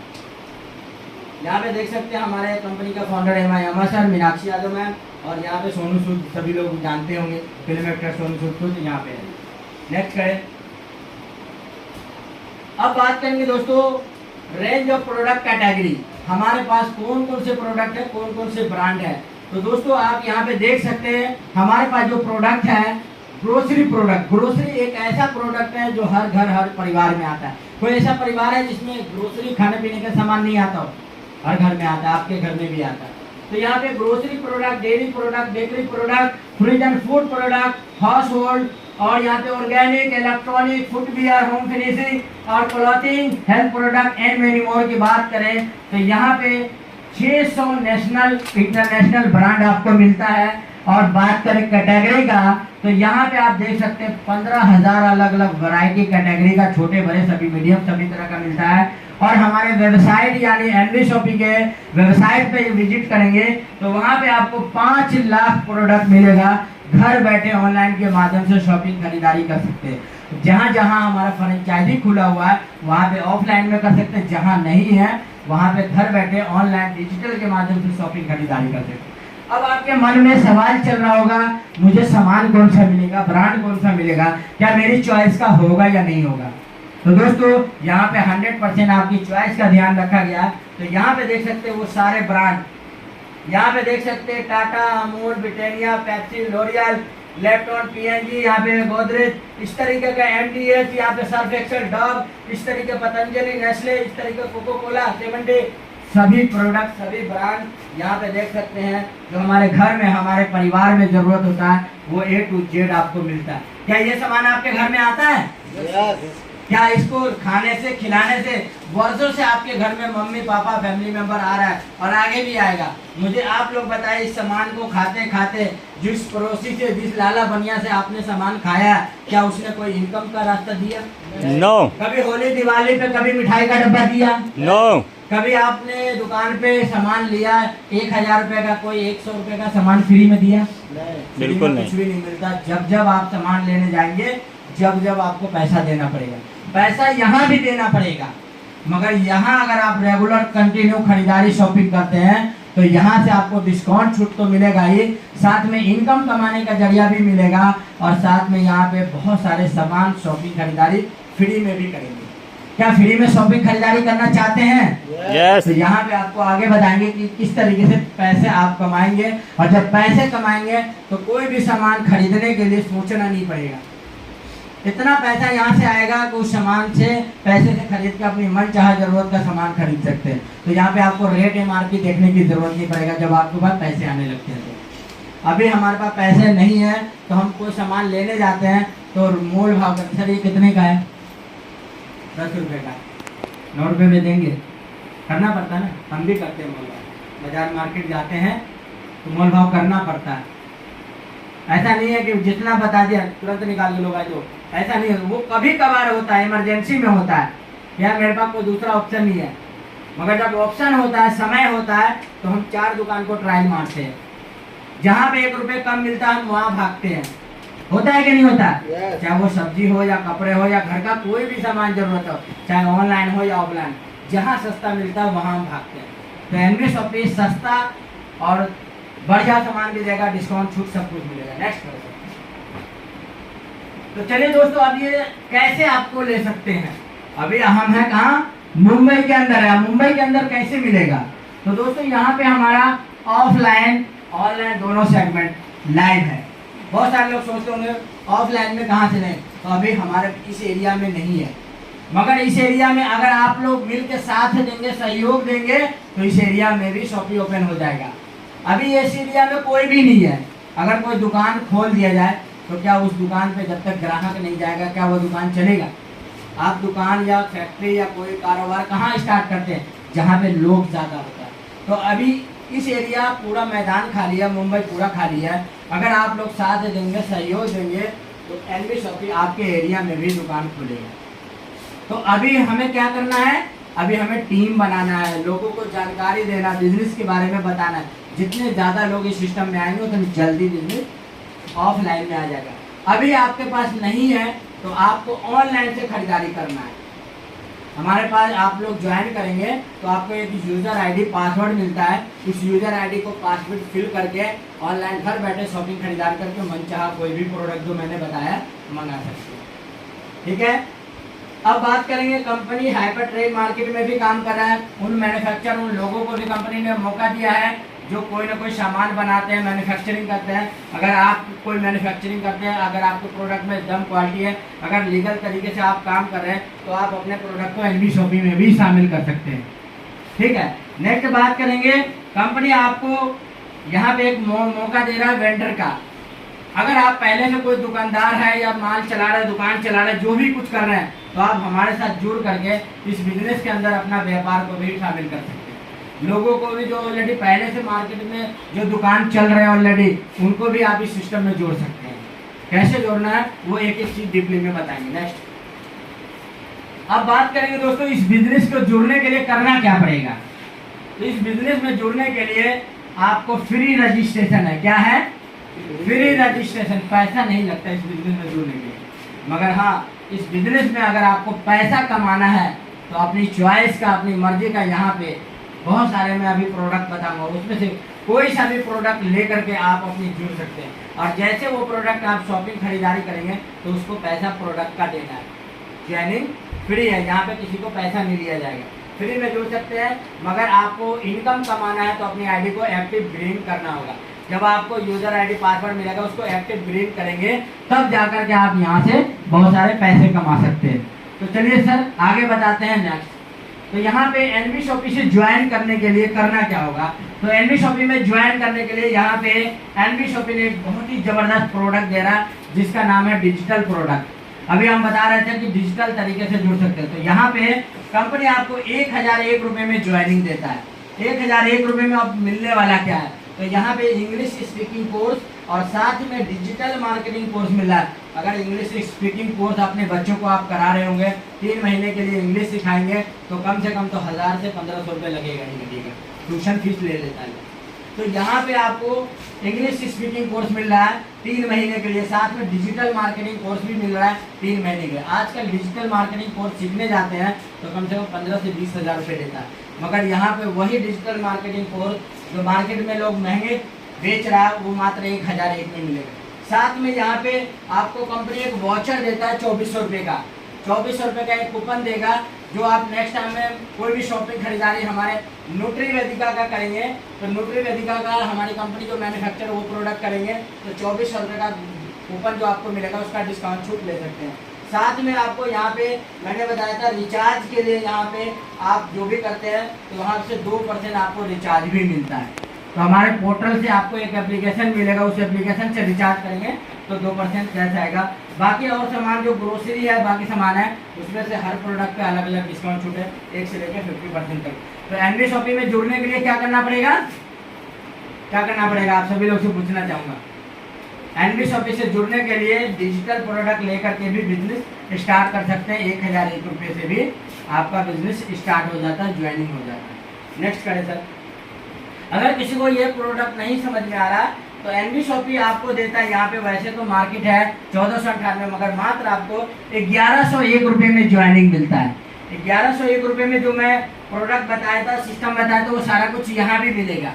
यहाँ पे देख सकते हैं हमारे कंपनी का founder M sir, Meenakshi Yadav ma'am और यहाँ पे सोनू सूद, सभी लोग जानते होंगे फिल्म एक्टर सोनू सूद खुद यहाँ पे है। नेक्स्ट करें, अब बात करेंगे दोस्तों रेंज ऑफ प्रोडक्ट कैटेगरी। हमारे पास कौन कौन से प्रोडक्ट है, कौन कौन से ब्रांड है। तो दोस्तों आप यहाँ पे देख सकते हैं हमारे पास जो प्रोडक्ट है ग्रोसरी प्रोडक्ट। ग्रोसरी एक ऐसा प्रोडक्ट है जो हर घर हर परिवार में आता है। कोई ऐसा परिवार है जिसमें ग्रोसरी खाने पीने का सामान नहीं आता हो? हर घर में आता है, आपके घर में भी आता है। तो यहाँ पे grocery product, dairy product, bakery product, fridge and food product, household और यहाँ पे organic, electronic, footwear, home finishing और clothing, health product and many more की बात करें तो यहाँ पे 600 नेशनल इंटरनेशनल ब्रांड आपको मिलता है। और बात करें कैटेगरी का तो यहाँ पे आप देख सकते हैं 15,000 अलग अलग वैरायटी कैटेगरी का, छोटे बड़े सभी मीडियम सभी तरह का मिलता है। और हमारे वेबसाइट यानी एनवी शॉपी के वेबसाइट पे विजिट करेंगे तो वहाँ पे आपको 5 लाख प्रोडक्ट मिलेगा। घर बैठे ऑनलाइन के माध्यम से शॉपिंग खरीदारी कर सकते हैं। जहाँ जहाँ हमारा फ्रेंचाइजी खुला हुआ है वहाँ पे ऑफलाइन में कर सकते हैं, जहाँ नहीं है वहाँ पे घर बैठे ऑनलाइन डिजिटल के माध्यम से शॉपिंग खरीदारी कर सकते हैं। अब आपके मन में सवाल चल रहा होगा मुझे सामान कौन सा मिलेगा, ब्रांड कौन सा मिलेगा, क्या मेरी चॉइस का होगा या नहीं होगा। तो दोस्तों यहाँ पे 100% आपकी चॉइस का ध्यान रखा गया। तो यहाँ पे देख सकते हैं वो सारे ब्रांड, यहाँ पे देख सकते हैं Tata, Amul, Britannia, Pepsi, L'Oréal, lepton, PNG, यहाँ पे गोदरेज, इस तरीके का एमडीएच, यहाँ पे सर्फ एक्सेल, डव, इस तरीके पतंजलि, नेस्ले, इस तरीके कोको कोला, 7 डे, सभी प्रोडक्ट, सभी ब्रांड यहाँ पे देख सकते हैं। जो हमारे घर में, हमारे परिवार में जरूरत होता है वो A to Z आपको मिलता है। क्या ये सामान आपके घर में आता है? क्या इसको खाने से, खिलाने से वर्षों से आपके घर में मम्मी पापा फैमिली मेंबर आ रहा है और आगे भी आएगा? मुझे आप लोग बताइए, इस सामान को खाते खाते जिस पड़ोसी से, जिस लाला बनिया से आपने सामान खाया, क्या उसने कोई इनकम का रास्ता दिया? नो। कभी होली दिवाली पे कभी मिठाई का डब्बा दिया? नो। कभी आपने दुकान पे सामान लिया 1000 रुपए का, कोई 100 रुपए का सामान फ्री में दिया? बिल्कुल नहीं। कुछ भी नहीं मिलता। जब जब आप सामान लेने जाएंगे, जब जब आपको पैसा देना पड़ेगा, पैसा यहाँ भी देना पड़ेगा। मगर यहाँ अगर आप रेगुलर कंटिन्यू खरीदारी शॉपिंग करते हैं तो यहाँ से आपको डिस्काउंट छूट तो मिलेगा ही, साथ में इनकम कमाने का जरिया भी मिलेगा और साथ में यहाँ पे बहुत सारे सामान शॉपिंग खरीदारी फ्री में भी करेंगे। क्या फ्री में शॉपिंग खरीदारी करना चाहते हैं? यस। तो यहाँ पे आपको आगे बताएंगे कि किस तरीके से पैसे आप कमाएंगे, और जब पैसे कमाएंगे तो कोई भी सामान खरीदने के लिए सोचना नहीं पड़ेगा। इतना पैसा यहाँ से आएगा कि उस सामान से, पैसे से खरीद के अपनी मन चाहा जरूरत का सामान खरीद सकते हैं। तो यहाँ पे आपको रेट MRP देखने की जरूरत नहीं पड़ेगा जब आपके पास पैसे आने लगते हैं। तो अभी हमारे पास पैसे नहीं है तो हम कोई सामान लेने जाते हैं तो मोल भाव करते, सर ये कितने का है? 10 रुपये का। 9 रुपये में देंगे? करना पड़ता है ना, हम भी करते हैं मोल भाव। बाजार मार्केट जाते हैं तो मोल भाव करना पड़ता है। ऐसा नहीं है कि जितना बता दिया तुरंत निकाल के लोग आए, तो ऐसा नहीं है। वो कभी कभार होता है, इमरजेंसी में होता है, यार मेरे पास कोई दूसरा ऑप्शन नहीं है। मगर जब ऑप्शन होता है, समय होता है, तो हम 4 दुकान को ट्रायल मारते हैं। जहाँ पे 1 रुपये कम मिलता है हम वहाँ भागते हैं। होता है कि नहीं होता? चाहे वो सब्जी हो या कपड़े हो या घर का कोई भी सामान जरूरत हो, चाहे ऑनलाइन हो या ऑफलाइन, जहाँ सस्ता मिलता है वहाँ हम भागते हैं। तो एनवी शॉपिंग सस्ता और बढ़िया सामान भी देगा, डिस्काउंट छूट सब कुछ मिलेगा। नेक्स्ट करो। तो चलिए दोस्तों, अब ये कैसे आपको ले सकते हैं? अभी हम हैं कहाँ? मुंबई के अंदर है। मुंबई के अंदर कैसे मिलेगा? तो दोस्तों यहाँ पे हमारा ऑफलाइन ऑनलाइन दोनों सेगमेंट लाइव है। बहुत सारे लोग सोचते होंगे ऑफलाइन में कहाँ से लें, तो अभी हमारे इस एरिया में नहीं है। मगर इस एरिया में अगर आप लोग मिल के साथ देंगे, सहयोग देंगे, तो इस एरिया में भी शॉपिंग ओपन हो जाएगा। अभी इस एरिया में कोई भी नहीं है। अगर कोई दुकान खोल दिया जाए तो क्या उस दुकान पे जब तक ग्राहक नहीं जाएगा क्या वो दुकान चलेगा? आप दुकान या फैक्ट्री या कोई कारोबार कहाँ स्टार्ट करते हैं? जहाँ पे लोग ज़्यादा होता है। तो अभी इस एरिया पूरा मैदान खाली है, मुंबई पूरा खाली है। अगर आप लोग साथ देंगे, सहयोग देंगे, तो एनवी शॉपिंग आपके एरिया में भी दुकान खुलेगा। तो अभी हमें क्या करना है? अभी हमें टीम बनाना है, लोगों को जानकारी देना, बिजनेस के बारे में बताना है। जितने ज़्यादा लोग इस सिस्टम में आएंगे उतनी जल्दी बिजनेस ऑफलाइन में आ जाएगा। अभी आपके पास नहीं है तो आपको ऑनलाइन से खरीदारी करना है। हमारे पास आप लोग ज्वाइन करेंगे तो आपको एक यूज़र आईडी पासवर्ड मिलता है। उस यूज़र आईडी को पासवर्ड फिल करके ऑनलाइन घर बैठे शॉपिंग खरीदारी करके मनचाहा कोई भी प्रोडक्ट जो मैंने बताया मंगा सकते हैं। ठीक है, अब बात करेंगे, कंपनी हाइपर ट्रेड मार्केट में भी काम कर रहा है। उन मैन्युफैक्चर, उन लोगों को भी कंपनी ने मौका दिया है जो कोई ना कोई सामान बनाते हैं, मैन्युफैक्चरिंग करते हैं। अगर आप कोई मैन्युफैक्चरिंग करते हैं, अगर आपके प्रोडक्ट में एकदम क्वालिटी है, अगर लीगल तरीके से आप काम कर रहे हैं, तो आप अपने प्रोडक्ट को एनवी शॉपिंग में भी शामिल कर सकते हैं। ठीक है, नेक्स्ट बात करेंगे, कंपनी आपको यहाँ पे एक मौका दे रहा है वेंडर का। अगर आप पहले से कोई दुकानदार है या माल चला रहे, दुकान चला रहे, जो भी कुछ कर रहे हैं, तो आप हमारे साथ जुड़ करके इस बिजनेस के अंदर अपना व्यापार को भी शामिल कर सकते हैं। लोगों को भी जो ऑलरेडी पहले से मार्केट में जो दुकान चल रहे हैं ऑलरेडी, उनको भी आप इस सिस्टम में जोड़ सकते हैं। कैसे जोड़ना है वो एक एक चीज डीपली में बताएंगे। नेक्स्ट अब बात करेंगे दोस्तों, इस बिजनेस को जुड़ने के लिए करना क्या पड़ेगा। तो इस बिजनेस में जुड़ने के लिए आपको फ्री रजिस्ट्रेशन है। क्या है? Free registration. पैसा नहीं लगता इस बिजनेस में जुड़ने के लिए। मगर हाँ, इस बिजनेस में अगर आपको पैसा कमाना है तो अपनी चॉइस का, अपनी मर्जी का, यहाँ पे बहुत सारे मैं अभी प्रोडक्ट बताऊंगा, उसमें से कोई सा भी प्रोडक्ट ले करके आप अपनी जुड़ सकते हैं। और जैसे वो प्रोडक्ट आप शॉपिंग खरीदारी करेंगे तो उसको पैसा प्रोडक्ट का देना है। ज्वाइनिंग फ्री है, यहाँ पे किसी को पैसा नहीं लिया जाएगा, फ्री में जुड़ सकते हैं। मगर आपको इनकम कमाना है तो अपनी आईडी को एक्टिव ग्रीन करना होगा। जब आपको यूजर आईडी पासवर्ड मिलेगा उसको एक्टिव ग्रीन करेंगे तब जाकर के आप यहाँ से बहुत सारे पैसे कमा सकते हैं। तो चलिए सर आगे बताते हैं नेक्स्ट। तो यहाँ पे एनवी शॉपी से ज्वाइन करने के लिए करना क्या होगा? तो एनवी शॉपी में ज्वाइन करने के लिए यहाँ पे एनवी शॉपी ने एक बहुत ही जबरदस्त प्रोडक्ट दे रहा है जिसका नाम है डिजिटल प्रोडक्ट। अभी हम बता रहे थे कि डिजिटल तरीके से जुड़ सकते हैं। तो यहाँ पे कंपनी आपको 1001 रुपये में ज्वाइनिंग देता है। 1001 रुपये में अब मिलने वाला क्या है? तो यहाँ पे इंग्लिश स्पीकिंग कोर्स और साथ में डिजिटल मार्केटिंग कोर्स मिल रहा है। अगर इंग्लिश स्पीकिंग कोर्स अपने बच्चों को आप करा रहे होंगे, 3 महीने के लिए इंग्लिश सिखाएंगे तो कम से कम तो 1000 से 1500 रुपये लगेगा ही लगेगा, ट्यूशन फीस ले लेता है। तो यहाँ पे आपको इंग्लिश स्पीकिंग कोर्स मिल रहा है 3 महीने के लिए, साथ में डिजिटल मार्केटिंग कोर्स भी मिल रहा है 3 महीने के। आजकल डिजिटल मार्केटिंग कोर्स सीखने जाते हैं तो कम से कम 15 से 20 हज़ार रुपये देता है, मगर यहाँ पे वही डिजिटल मार्केटिंग कोर्स जो मार्केट में लोग महंगे बेच रहा है वो मात्र 1001 में मिलेगा। साथ में यहाँ पे आपको कंपनी एक वॉचर देता है 2400 रुपये का, 2400 रुपये का एक कूपन देगा जो आप नेक्स्ट टाइम में कोई भी शॉपिंग खरीदारी हमारे न्यूट्री वेदिका का करेंगे तो न्यूट्री वेदिका का हमारी कंपनी जो मैन्युफैक्चर वो प्रोडक्ट करेंगे तो 2400 रुपये का कूपन जो आपको मिलेगा उसका डिस्काउंट छूट ले सकते हैं। साथ में आपको यहाँ पे मैंने बताया था रिचार्ज के लिए, यहाँ पे आप जो भी करते हैं तो वहाँ से 2% आपको रिचार्ज भी मिलता है। तो हमारे पोर्टल से आपको एक एप्लीकेशन मिलेगा, उस एप्लीकेशन से रिचार्ज करेंगे तो 2% कैश आएगा। बाकी और सामान जो ग्रोसरी है बाकी सामान है उसमें से हर प्रोडक्ट पे अलग अलग डिस्काउंट छूट है 1 से लेकर 50% तक। तो एनवी शॉपी में जुड़ने के लिए क्या करना पड़ेगा? क्या करना पड़ेगा आप सभी लोग से पूछना चाहूँगा। एनवी शॉपी से जुड़ने के लिए डिजिटल प्रोडक्ट लेकर के भी बिजनेस स्टार्ट कर सकते हैं। 1001 रुपये से भी आपका बिजनेस स्टार्ट हो जाता है, ज्वाइनिंग हो जाता है। नेक्स्ट करें सर। अगर किसी को ये प्रोडक्ट नहीं समझ में आ रहा तो एनवी शॉपी आपको देता है, यहाँ पे वैसे तो मार्केट है 1498 मगर मात्र आपको 1101 रुपये में ज्वाइनिंग मिलता है। 1101 रुपये में जो मैं प्रोडक्ट बताया था, सिस्टम बताया था, वो सारा कुछ यहाँ भी मिलेगा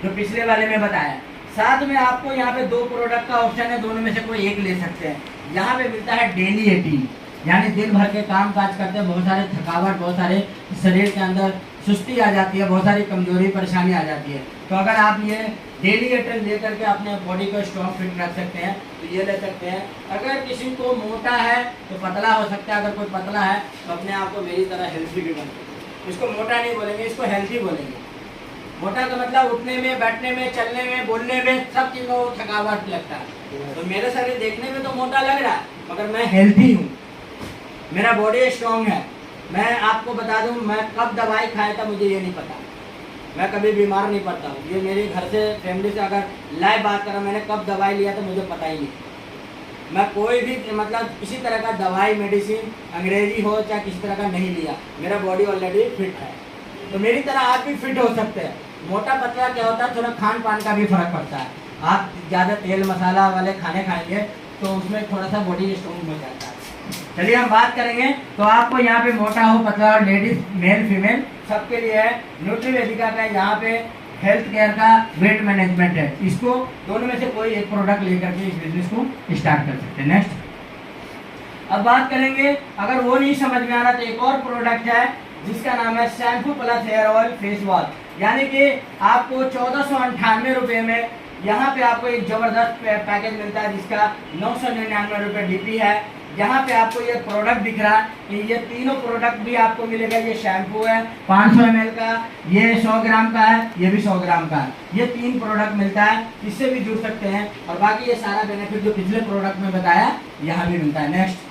जो पिछले वाले में बताया। साथ में आपको यहाँ पे 2 प्रोडक्ट का ऑप्शन है, दोनों में से कोई एक ले सकते हैं। यहाँ पे मिलता है डेली 80, यानी दिन भर के काम काज करते हैं, बहुत सारे थकावट, बहुत सारे शरीर के अंदर सुस्ती आ जाती है, बहुत सारी कमजोरी परेशानी आ जाती है। तो अगर आप ये डेली 80 ले करके अपने बॉडी को स्ट्रॉन्ग फिट रख सकते हैं तो ये ले सकते हैं। अगर किसी को मोटा है तो पतला हो सकता है, अगर कोई पतला है तो अपने आप को मेरी तरह हेल्थी भी बन सकते हैं। इसको मोटा नहीं बोलेंगे, इसको हेल्थी बोलेंगे। मोटा का मतलब उठने में, बैठने में, चलने में, बोलने में सब चीज़ों को थकावट लगता है। तो मेरा शरीर देखने में तो मोटा लग रहा है मगर मैं हेल्थी हूँ, मेरा बॉडी स्ट्रॉन्ग है। मैं आपको बता दूं मैं कब दवाई खाया था मुझे ये नहीं पता, मैं कभी बीमार नहीं पड़ता हूँ। ये मेरे घर से फैमिली से अगर लाइव बात करा मैंने कब दवाई लिया था मुझे पता ही नहीं। मैं कोई भी मतलब किसी तरह का दवाई मेडिसिन अंग्रेजी हो चाहे किसी तरह का नहीं लिया, मेरा बॉडी ऑलरेडी फिट है। तो मेरी तरह आप भी फिट हो सकते हैं। मोटा पतला क्या होता है, थोड़ा खान पान का भी फर्क पड़ता है। आप ज़्यादा तेल मसाला वाले खाने खाएंगे तो उसमें थोड़ा सा बॉडी स्ट्रॉन्ग हो जाता है। चलिए हम बात करेंगे। तो आपको यहाँ पे मोटा हो पतला और लेडीज मेल फीमेल सबके लिए है। न्यूट्री वेदिका का यहाँ पे हेल्थ केयर का वेट मैनेजमेंट है, इसको दोनों में से कोई एक प्रोडक्ट लेकर के इस बिजनेस को स्टार्ट कर सकते हैं। नेक्स्ट अब बात करेंगे, अगर वो नहीं समझ में आ रहा तो एक और प्रोडक्ट है जिसका नाम है shampoo plus hair oil face wash, यानी कि आपको 1498 रुपये में यहाँ पे आपको एक जबरदस्त पैकेज मिलता है जिसका 999 रुपये डीपी है। यहाँ पे आपको ये प्रोडक्ट दिख रहा है कि ये तीनों प्रोडक्ट भी आपको मिलेगा। ये शैम्पू है 500 ml का, ये 100 ग्राम का है, ये भी 100 ग्राम का है। ये 3 प्रोडक्ट मिलता है, इससे भी जुड़ सकते हैं। और बाकी ये सारा बेनिफिट जो पिछले प्रोडक्ट में बताया यहाँ भी मिलता है। नेक्स्ट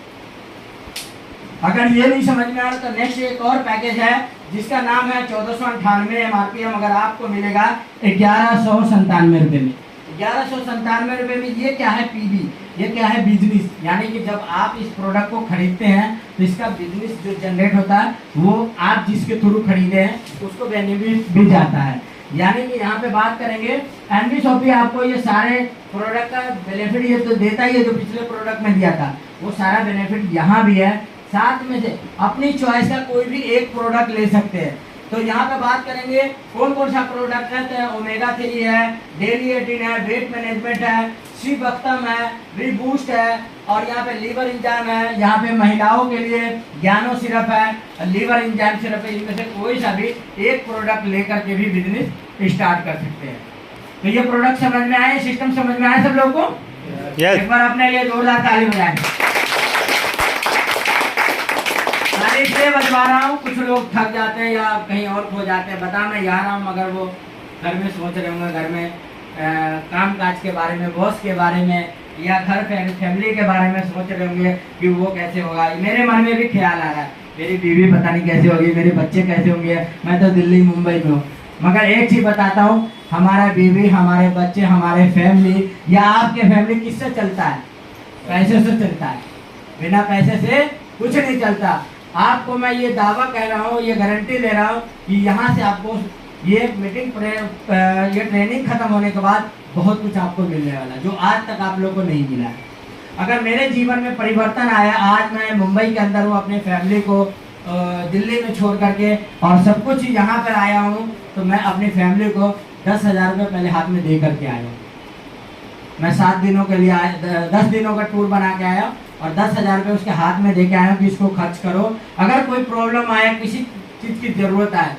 अगर ये नहीं समझ में आ रहा तो नेक्स्ट एक और पैकेज है जिसका नाम है 1498 MRP है, मगर आपको मिलेगा 1197 रुपये में। 1197 रुपये में ये क्या है? पीबी, ये क्या है? बिजनेस, यानी कि जब आप इस प्रोडक्ट को खरीदते हैं तो इसका बिजनेस जो जनरेट होता है वो आप जिसके थ्रू खरीदे हैं उसको बेनिफिट भी जाता है। यानी कि यहाँ पे बात करेंगे एनवी शॉपी आपको ये सारे प्रोडक्ट का बेनिफिट ये तो देता ही है जो पिछले प्रोडक्ट में दिया था, वो सारा बेनिफिट यहाँ भी है। साथ में से अपनी चॉइस का कोई भी एक प्रोडक्ट ले सकते हैं। तो यहाँ पे बात करेंगे कौन कौन सा प्रोडक्ट है, तो ओमेगा 3 है, डेली 18 है, वेट मैनेजमेंट है, सी बख्तम है, रीबूस्ट है, और यहाँ पे लीवर इंजाइम है, यहाँ पे महिलाओं के लिए ज्ञानो सिरप है, लीवर इंजाइम सिरप है। इनमें से कोई सा भी एक प्रोडक्ट लेकर के भी बिजनेस स्टार्ट कर सकते हैं। तो ये प्रोडक्ट समझ में आए, सिस्टम समझ में आए सब लोग को? एक बार अपने लिए जोरदार ताली बजाएं। ताली इसलिए बजवा रहा हूँ, कुछ लोग थक जाते हैं या कहीं और खो जाते हैं। बता मैं यहाँ रहा हूँ मगर वो घर में सोच रहे होंगे, घर में काम काज के बारे में, बॉस के बारे में, या घर फैमिली के बारे में सोच रहे होंगे कि वो कैसे होगा। मेरे मन में भी ख्याल आ रहा है, मेरी बीवी पता नहीं कैसे होगी, मेरे बच्चे कैसे होंगे, मैं तो दिल्ली मुंबई में हूँ। मगर एक चीज़ बताता हूँ, हमारा बीवी, हमारे बच्चे, हमारे फैमिली या आपके फैमिली किससे चलता है? पैसे से चलता है। बिना पैसे से कुछ नहीं चलता। आपको मैं ये दावा कह रहा हूँ, ये गारंटी ले रहा हूँ कि यहाँ से आपको ये ये ट्रेनिंग खत्म होने के बाद बहुत कुछ आपको मिलने वाला जो आज तक आप लोगों को नहीं मिला है। अगर मेरे जीवन में परिवर्तन आया, आज मैं मुंबई के अंदर हूँ, अपने फैमिली को दिल्ली में छोड़ करके और सब कुछ यहाँ पर आया हूँ, तो मैं अपनी फैमिली को 10,000 रुपये पहले हाथ में दे करके आया हूँ। मैं 7 दिनों के लिए 10 दिनों का टूर बना के आया और 10,000 रुपये उसके हाथ में दे के आया हूँ कि इसको खर्च करो। अगर कोई प्रॉब्लम आए, किसी चीज़ की ज़रूरत आए,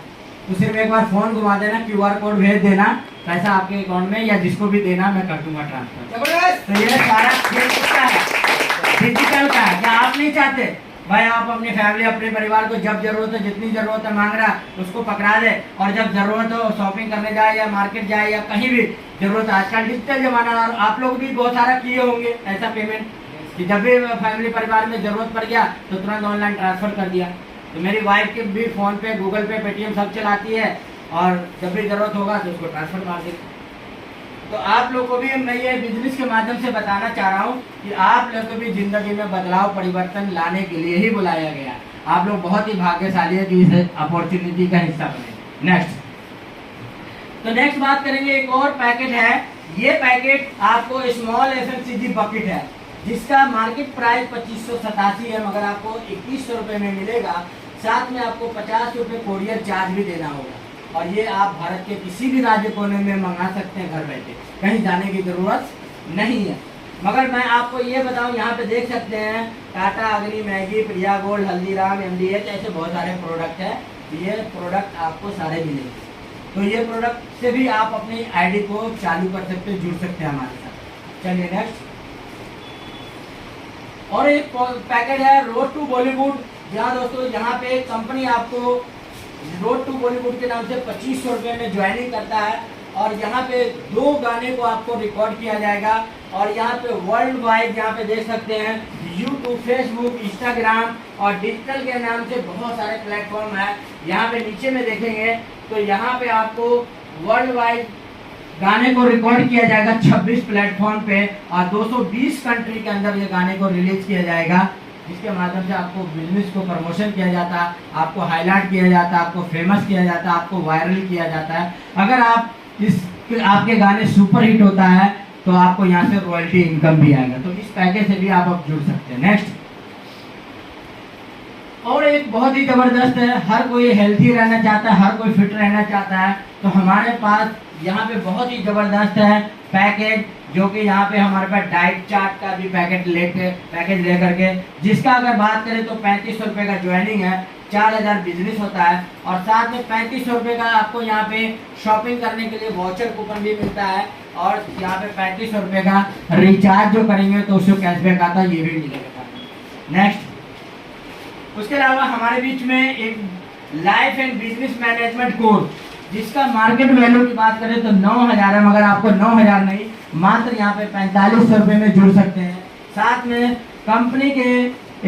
तो सिर्फ एक बार फ़ोन घुमा देना, QR कोड भेज देना, पैसा आपके अकाउंट में या जिसको भी देना मैं कर दूंगा ट्रांसफर। तो ये सारा खेल किसका है? डिजिटल का है। क्या आप नहीं चाहते भाई आप अपनी फैमिली, अपने परिवार को जब जरूरत है, जितनी जरूरत है मांग रहा उसको पकड़ा दे, और जब जरूरत हो शॉपिंग करने जाए या मार्केट जाए या कहीं भी जरूरत, आजकल डिजिटल जमाना। और आप लोग भी बहुत सारा किए होंगे ऐसा पेमेंट कि जब भी फैमिली परिवार में जरूरत पड़ गया तो तुरंत ऑनलाइन ट्रांसफर कर दिया। तो मेरी वाइफ की भी फ़ोन पे, गूगल पे, पेटीएम सब चलाती है, और जब भी ज़रूरत होगा तो उसको ट्रांसफ़र मार देगी। तो आप लोग को भी मैं ये बिजनेस के माध्यम से बताना चाह रहा हूँ कि आप लोग को भी ज़िंदगी में बदलाव, परिवर्तन लाने के लिए ही बुलाया गया। आप लोग बहुत ही भाग्यशाली है कि इस अपॉर्चुनिटी का हिस्सा बने। नेक्स्ट बात करेंगे, एक और पैकेट है। ये पैकेट आपको स्मॉल FMCG बकेट है, जिसका मार्केट प्राइस 2587 है, मगर आपको 2100 रुपये में मिलेगा। साथ में आपको 50 रुपये कोरियर चार्ज भी देना होगा, और ये आप भारत के किसी भी राज्य कोने में मंगा सकते हैं घर बैठे, कहीं जाने की ज़रूरत नहीं है। मगर मैं आपको ये बताऊं, यहाँ पे देख सकते हैं टाटा अग्नि, मैगी, प्रिया गोल्ड, हल्दीराम, MDH, ऐसे बहुत सारे प्रोडक्ट हैं। ये प्रोडक्ट आपको सारे मिलेंगे। तो ये प्रोडक्ट से भी आप अपनी ID को चालू कर सकते हैं, जुड़ सकते हैं हमारे साथ। चलिए नेक्स्ट। और एक पैकेट है रोड टू बॉलीवुड। जहाँ दोस्तों यहाँ पे कंपनी आपको रोड टू बॉलीवुड के नाम से 2500 रुपये में ज्वाइनिंग करता है, और यहाँ पे 2 गाने को आपको रिकॉर्ड किया जाएगा। और यहाँ पे वर्ल्ड वाइड, यहाँ पे देख सकते हैं YouTube, Facebook, Instagram और डिजिटल के नाम से बहुत सारे प्लेटफॉर्म है। यहाँ पे नीचे में देखेंगे तो यहाँ पे आपको वर्ल्ड वाइड गाने को रिकॉर्ड किया जाएगा 26 प्लेटफॉर्म पे, और 220 कंट्री के अंदर ये गाने को रिलीज किया जाएगा, जिसके माध्यम से आपको बिजनेस को प्रमोशन किया जाता है, आपको हाईलाइट किया जाता है, आपको फेमस किया जाता है, आपको वायरल किया जाता है। अगर आप आपके गाने सुपर हिट होता है तो आपको यहाँ से रॉयल्टी इनकम भी आएगा। तो इस पैकेज से भी आप जुड़ सकते हैं। नेक्स्ट, और एक बहुत ही जबरदस्त है, हर कोई हेल्थी रहना चाहता है, हर कोई फिट रहना चाहता है, तो हमारे पास यहाँ पे बहुत ही जबरदस्त है पैकेज, जो कि यहाँ पे हमारे पास डाइट चार्ट का भी पैकेज ले करके, जिसका अगर बात करें तो 3500 रुपये का ज्वाइनिंग है, 4000 बिजनेस होता है, और साथ में 3500 रुपये का आपको यहाँ पे शॉपिंग करने के लिए वाउचर कूपन भी मिलता है, और यहाँ पे 3500 रुपये का रिचार्ज जो करेंगे तो उसको कैशबैक आता है, ये भी मिलेगा। नेक्स्ट, उसके अलावा हमारे बीच में एक life and business management course, जिसका मार्केट वैल्यू की बात करें तो 9000 है, मगर आपको 9000 नहीं, मात्र यहाँ पे 4500 रुपये में जुड़ सकते हैं। साथ में कंपनी के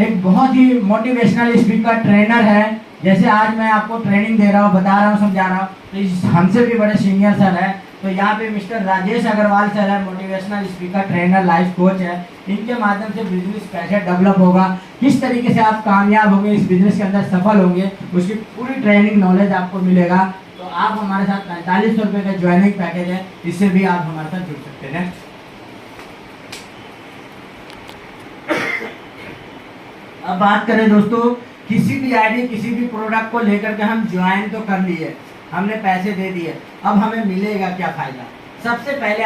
एक बहुत ही मोटिवेशनल स्पीकर ट्रेनर है, जैसे आज मैं आपको ट्रेनिंग दे रहा हूँ, बता रहा हूँ, समझा रहा हूँ, तो हमसे भी बड़े सीनियर सर है। तो यहाँ पे मिस्टर राजेश अग्रवाल सर है, motivational speaker trainer, life coach है। इनके माध्यम से बिजनेस कैसे डेवलप होगा, किस तरीके से आप कामयाब होंगे, इस बिजनेस के अंदर सफल होंगे, उसकी पूरी ट्रेनिंग नॉलेज आपको मिलेगा। तो आप हमारे साथ 4500 रुपये का ज्वाइनिंग पैकेज है, इससे भी आप हमारे साथ जुड़ सकते हैं। नेक्स्ट, अब बात करें दोस्तों, किसी भी आईडी, किसी भी प्रोडक्ट को लेकर के हम ज्वाइन तो कर लिए, हमने पैसे दे दिए, अब हमें मिलेगा क्या फ़ायदा? सबसे पहले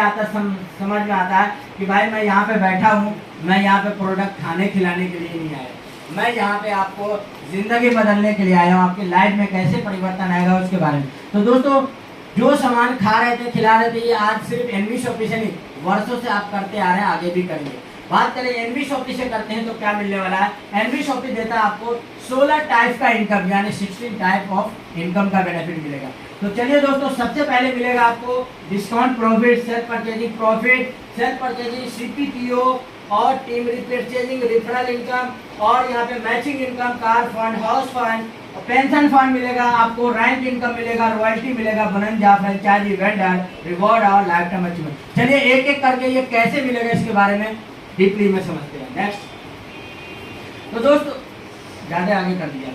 समझ में आता है कि भाई मैं यहाँ पे बैठा हूँ, मैं यहाँ पे प्रोडक्ट खाने खिलाने के लिए नहीं आया, मैं यहाँ पे आपको जिंदगी बदलने के लिए आया हूँ, आपकी लाइफ में कैसे परिवर्तन आएगा उसके बारे में। तो दोस्तों जो सामान खा रहे थे खिला रहे थे, ये आज सिर्फ एनवी शॉपी से नहीं, वर्षों से आप करते आ रहे हैं, आगे भी करेंगे। बात करें एनवी शॉपी से करते हैं तो क्या मिलने वाला है। एनवी शॉपी देता है आपको 16 टाइप का इनकम, यानी 16 टाइप ऑफ इनकम का बेनिफिट मिलेगा। तो चलिए दोस्तों, सबसे पहले मिलेगा आपको discount profit, self purchasing profit, self purchasing CPTO और टीम रिपर्चेजिंग, रेफरल इनकम, और यहाँ पे matching income, car fund, house fund, pension fund मिलेगा आपको, रैंक इनकम मिलेगा, रॉयल्टी मिलेगा, बनंजा, फ्रेंचाइजी, वेंडर, रिवॉर्ड और लाइफ टाइम अचीवमेंट। चलिए एक एक करके ये कैसे मिलेगा इसके बारे में डीपली में समझते हैं। नेक्स्ट। तो दोस्तों ज्यादा आगे कर दिया,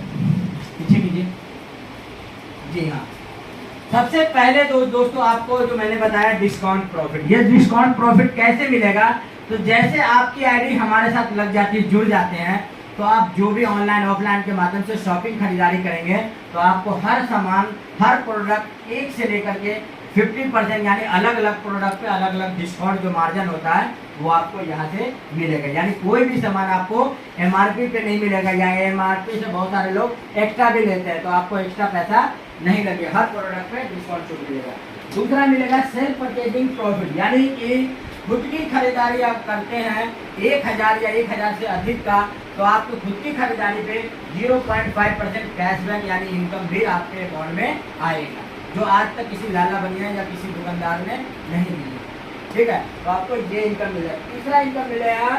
पीछे कीजिए। जी हाँ, सबसे पहले दोस्तों आपको जो मैंने बताया डिस्काउंट प्रॉफिट, ये डिस्काउंट प्रॉफिट कैसे मिलेगा। तो जैसे आपकी आईडी हमारे साथ लग जाती है, जुड़ जाते हैं, तो आप जो भी ऑनलाइन ऑफलाइन के माध्यम से शॉपिंग खरीदारी करेंगे तो आपको हर सामान, हर प्रोडक्ट एक से लेकर के 50% यानी अलग अलग प्रोडक्ट पे अलग अलग डिस्काउंट जो मार्जिन होता है वो आपको यहाँ से मिलेगा। यानी कोई भी सामान आपको MRP पे नहीं मिलेगा, या MRP से बहुत सारे लोग एक्स्ट्रा भी लेते हैं, तो आपको एक्स्ट्रा पैसा नहीं लगेगा, हर प्रोडक्ट पे डिस्काउंट छूट मिलेगा। दूसरा मिलेगा सेल्फ परचेजिंग प्रॉफिट, यानी कि खुद की खरीदारी आप करते हैं 1000 या 1000 से अधिक का, तो आपको खुद की खरीदारी पे 0.5% कैशबैक यानी इनकम भी आपके अकाउंट में आएगा, जो आज तक किसी लाला बनिया या किसी दुकानदार ने नहीं दी। ठीक है, तो आपको ये इनकम मिलेगा। तीसरा इनकम मिलेगा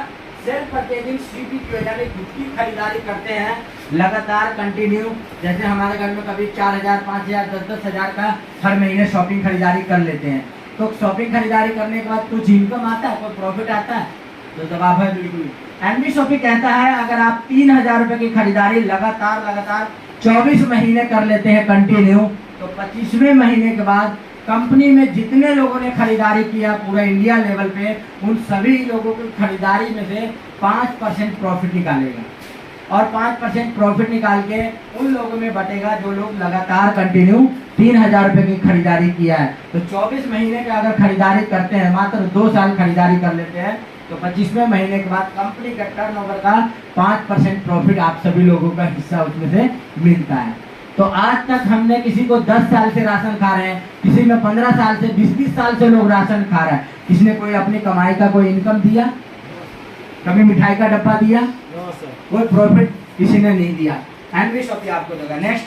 सेल्फ परचेजिंग CPTO, यानी खुद की खरीदारी करते हैं लगातार कंटिन्यू, जैसे हमारे घर में कभी 4000, 5000, 10,000 का हर महीने शॉपिंग खरीदारी कर लेते हैं, तो शॉपिंग खरीदारी करने के बाद कुछ इनकम आता है, कोई प्रॉफिट आता है, तो जवाब है बिल्कुल। एनवी शॉपी कहता है अगर आप 3000 रुपए की खरीदारी लगातार 24 महीने कर लेते हैं कंटिन्यू, तो 25वें महीने के बाद कंपनी में जितने लोगों ने खरीदारी किया पूरा इंडिया लेवल पे, उन सभी लोगों की खरीदारी में से 5% प्रॉफिट निकालेगा, और 5% प्रॉफिट निकाल के उन लोगों में बटेगा जो लोग लगातार कंटिन्यू 3000 रुपए की खरीदारी किया है। तो 24 महीने का अगर खरीदारी करते हैं, मात्र 2 साल खरीदारी कर लेते हैं, तो 25वें महीने के बाद कंपनी का टर्नओवर का 5% प्रॉफिट आप सभी लोगों का हिस्सा उसमें से मिलता है। तो आज तक हमने किसी को 10 साल से राशन खा रहे हैं, किसी में 15 साल से, 20-20 साल से लोग राशन खा रहे हैं, किसने कोई अपनी कमाई का कोई इनकम दिया, कभी मिठाई का डब्बा दिया, कोई प्रॉफिट किसी ने नहीं दिया। एनवी शॉपी आपको देगा। नेक्स्ट,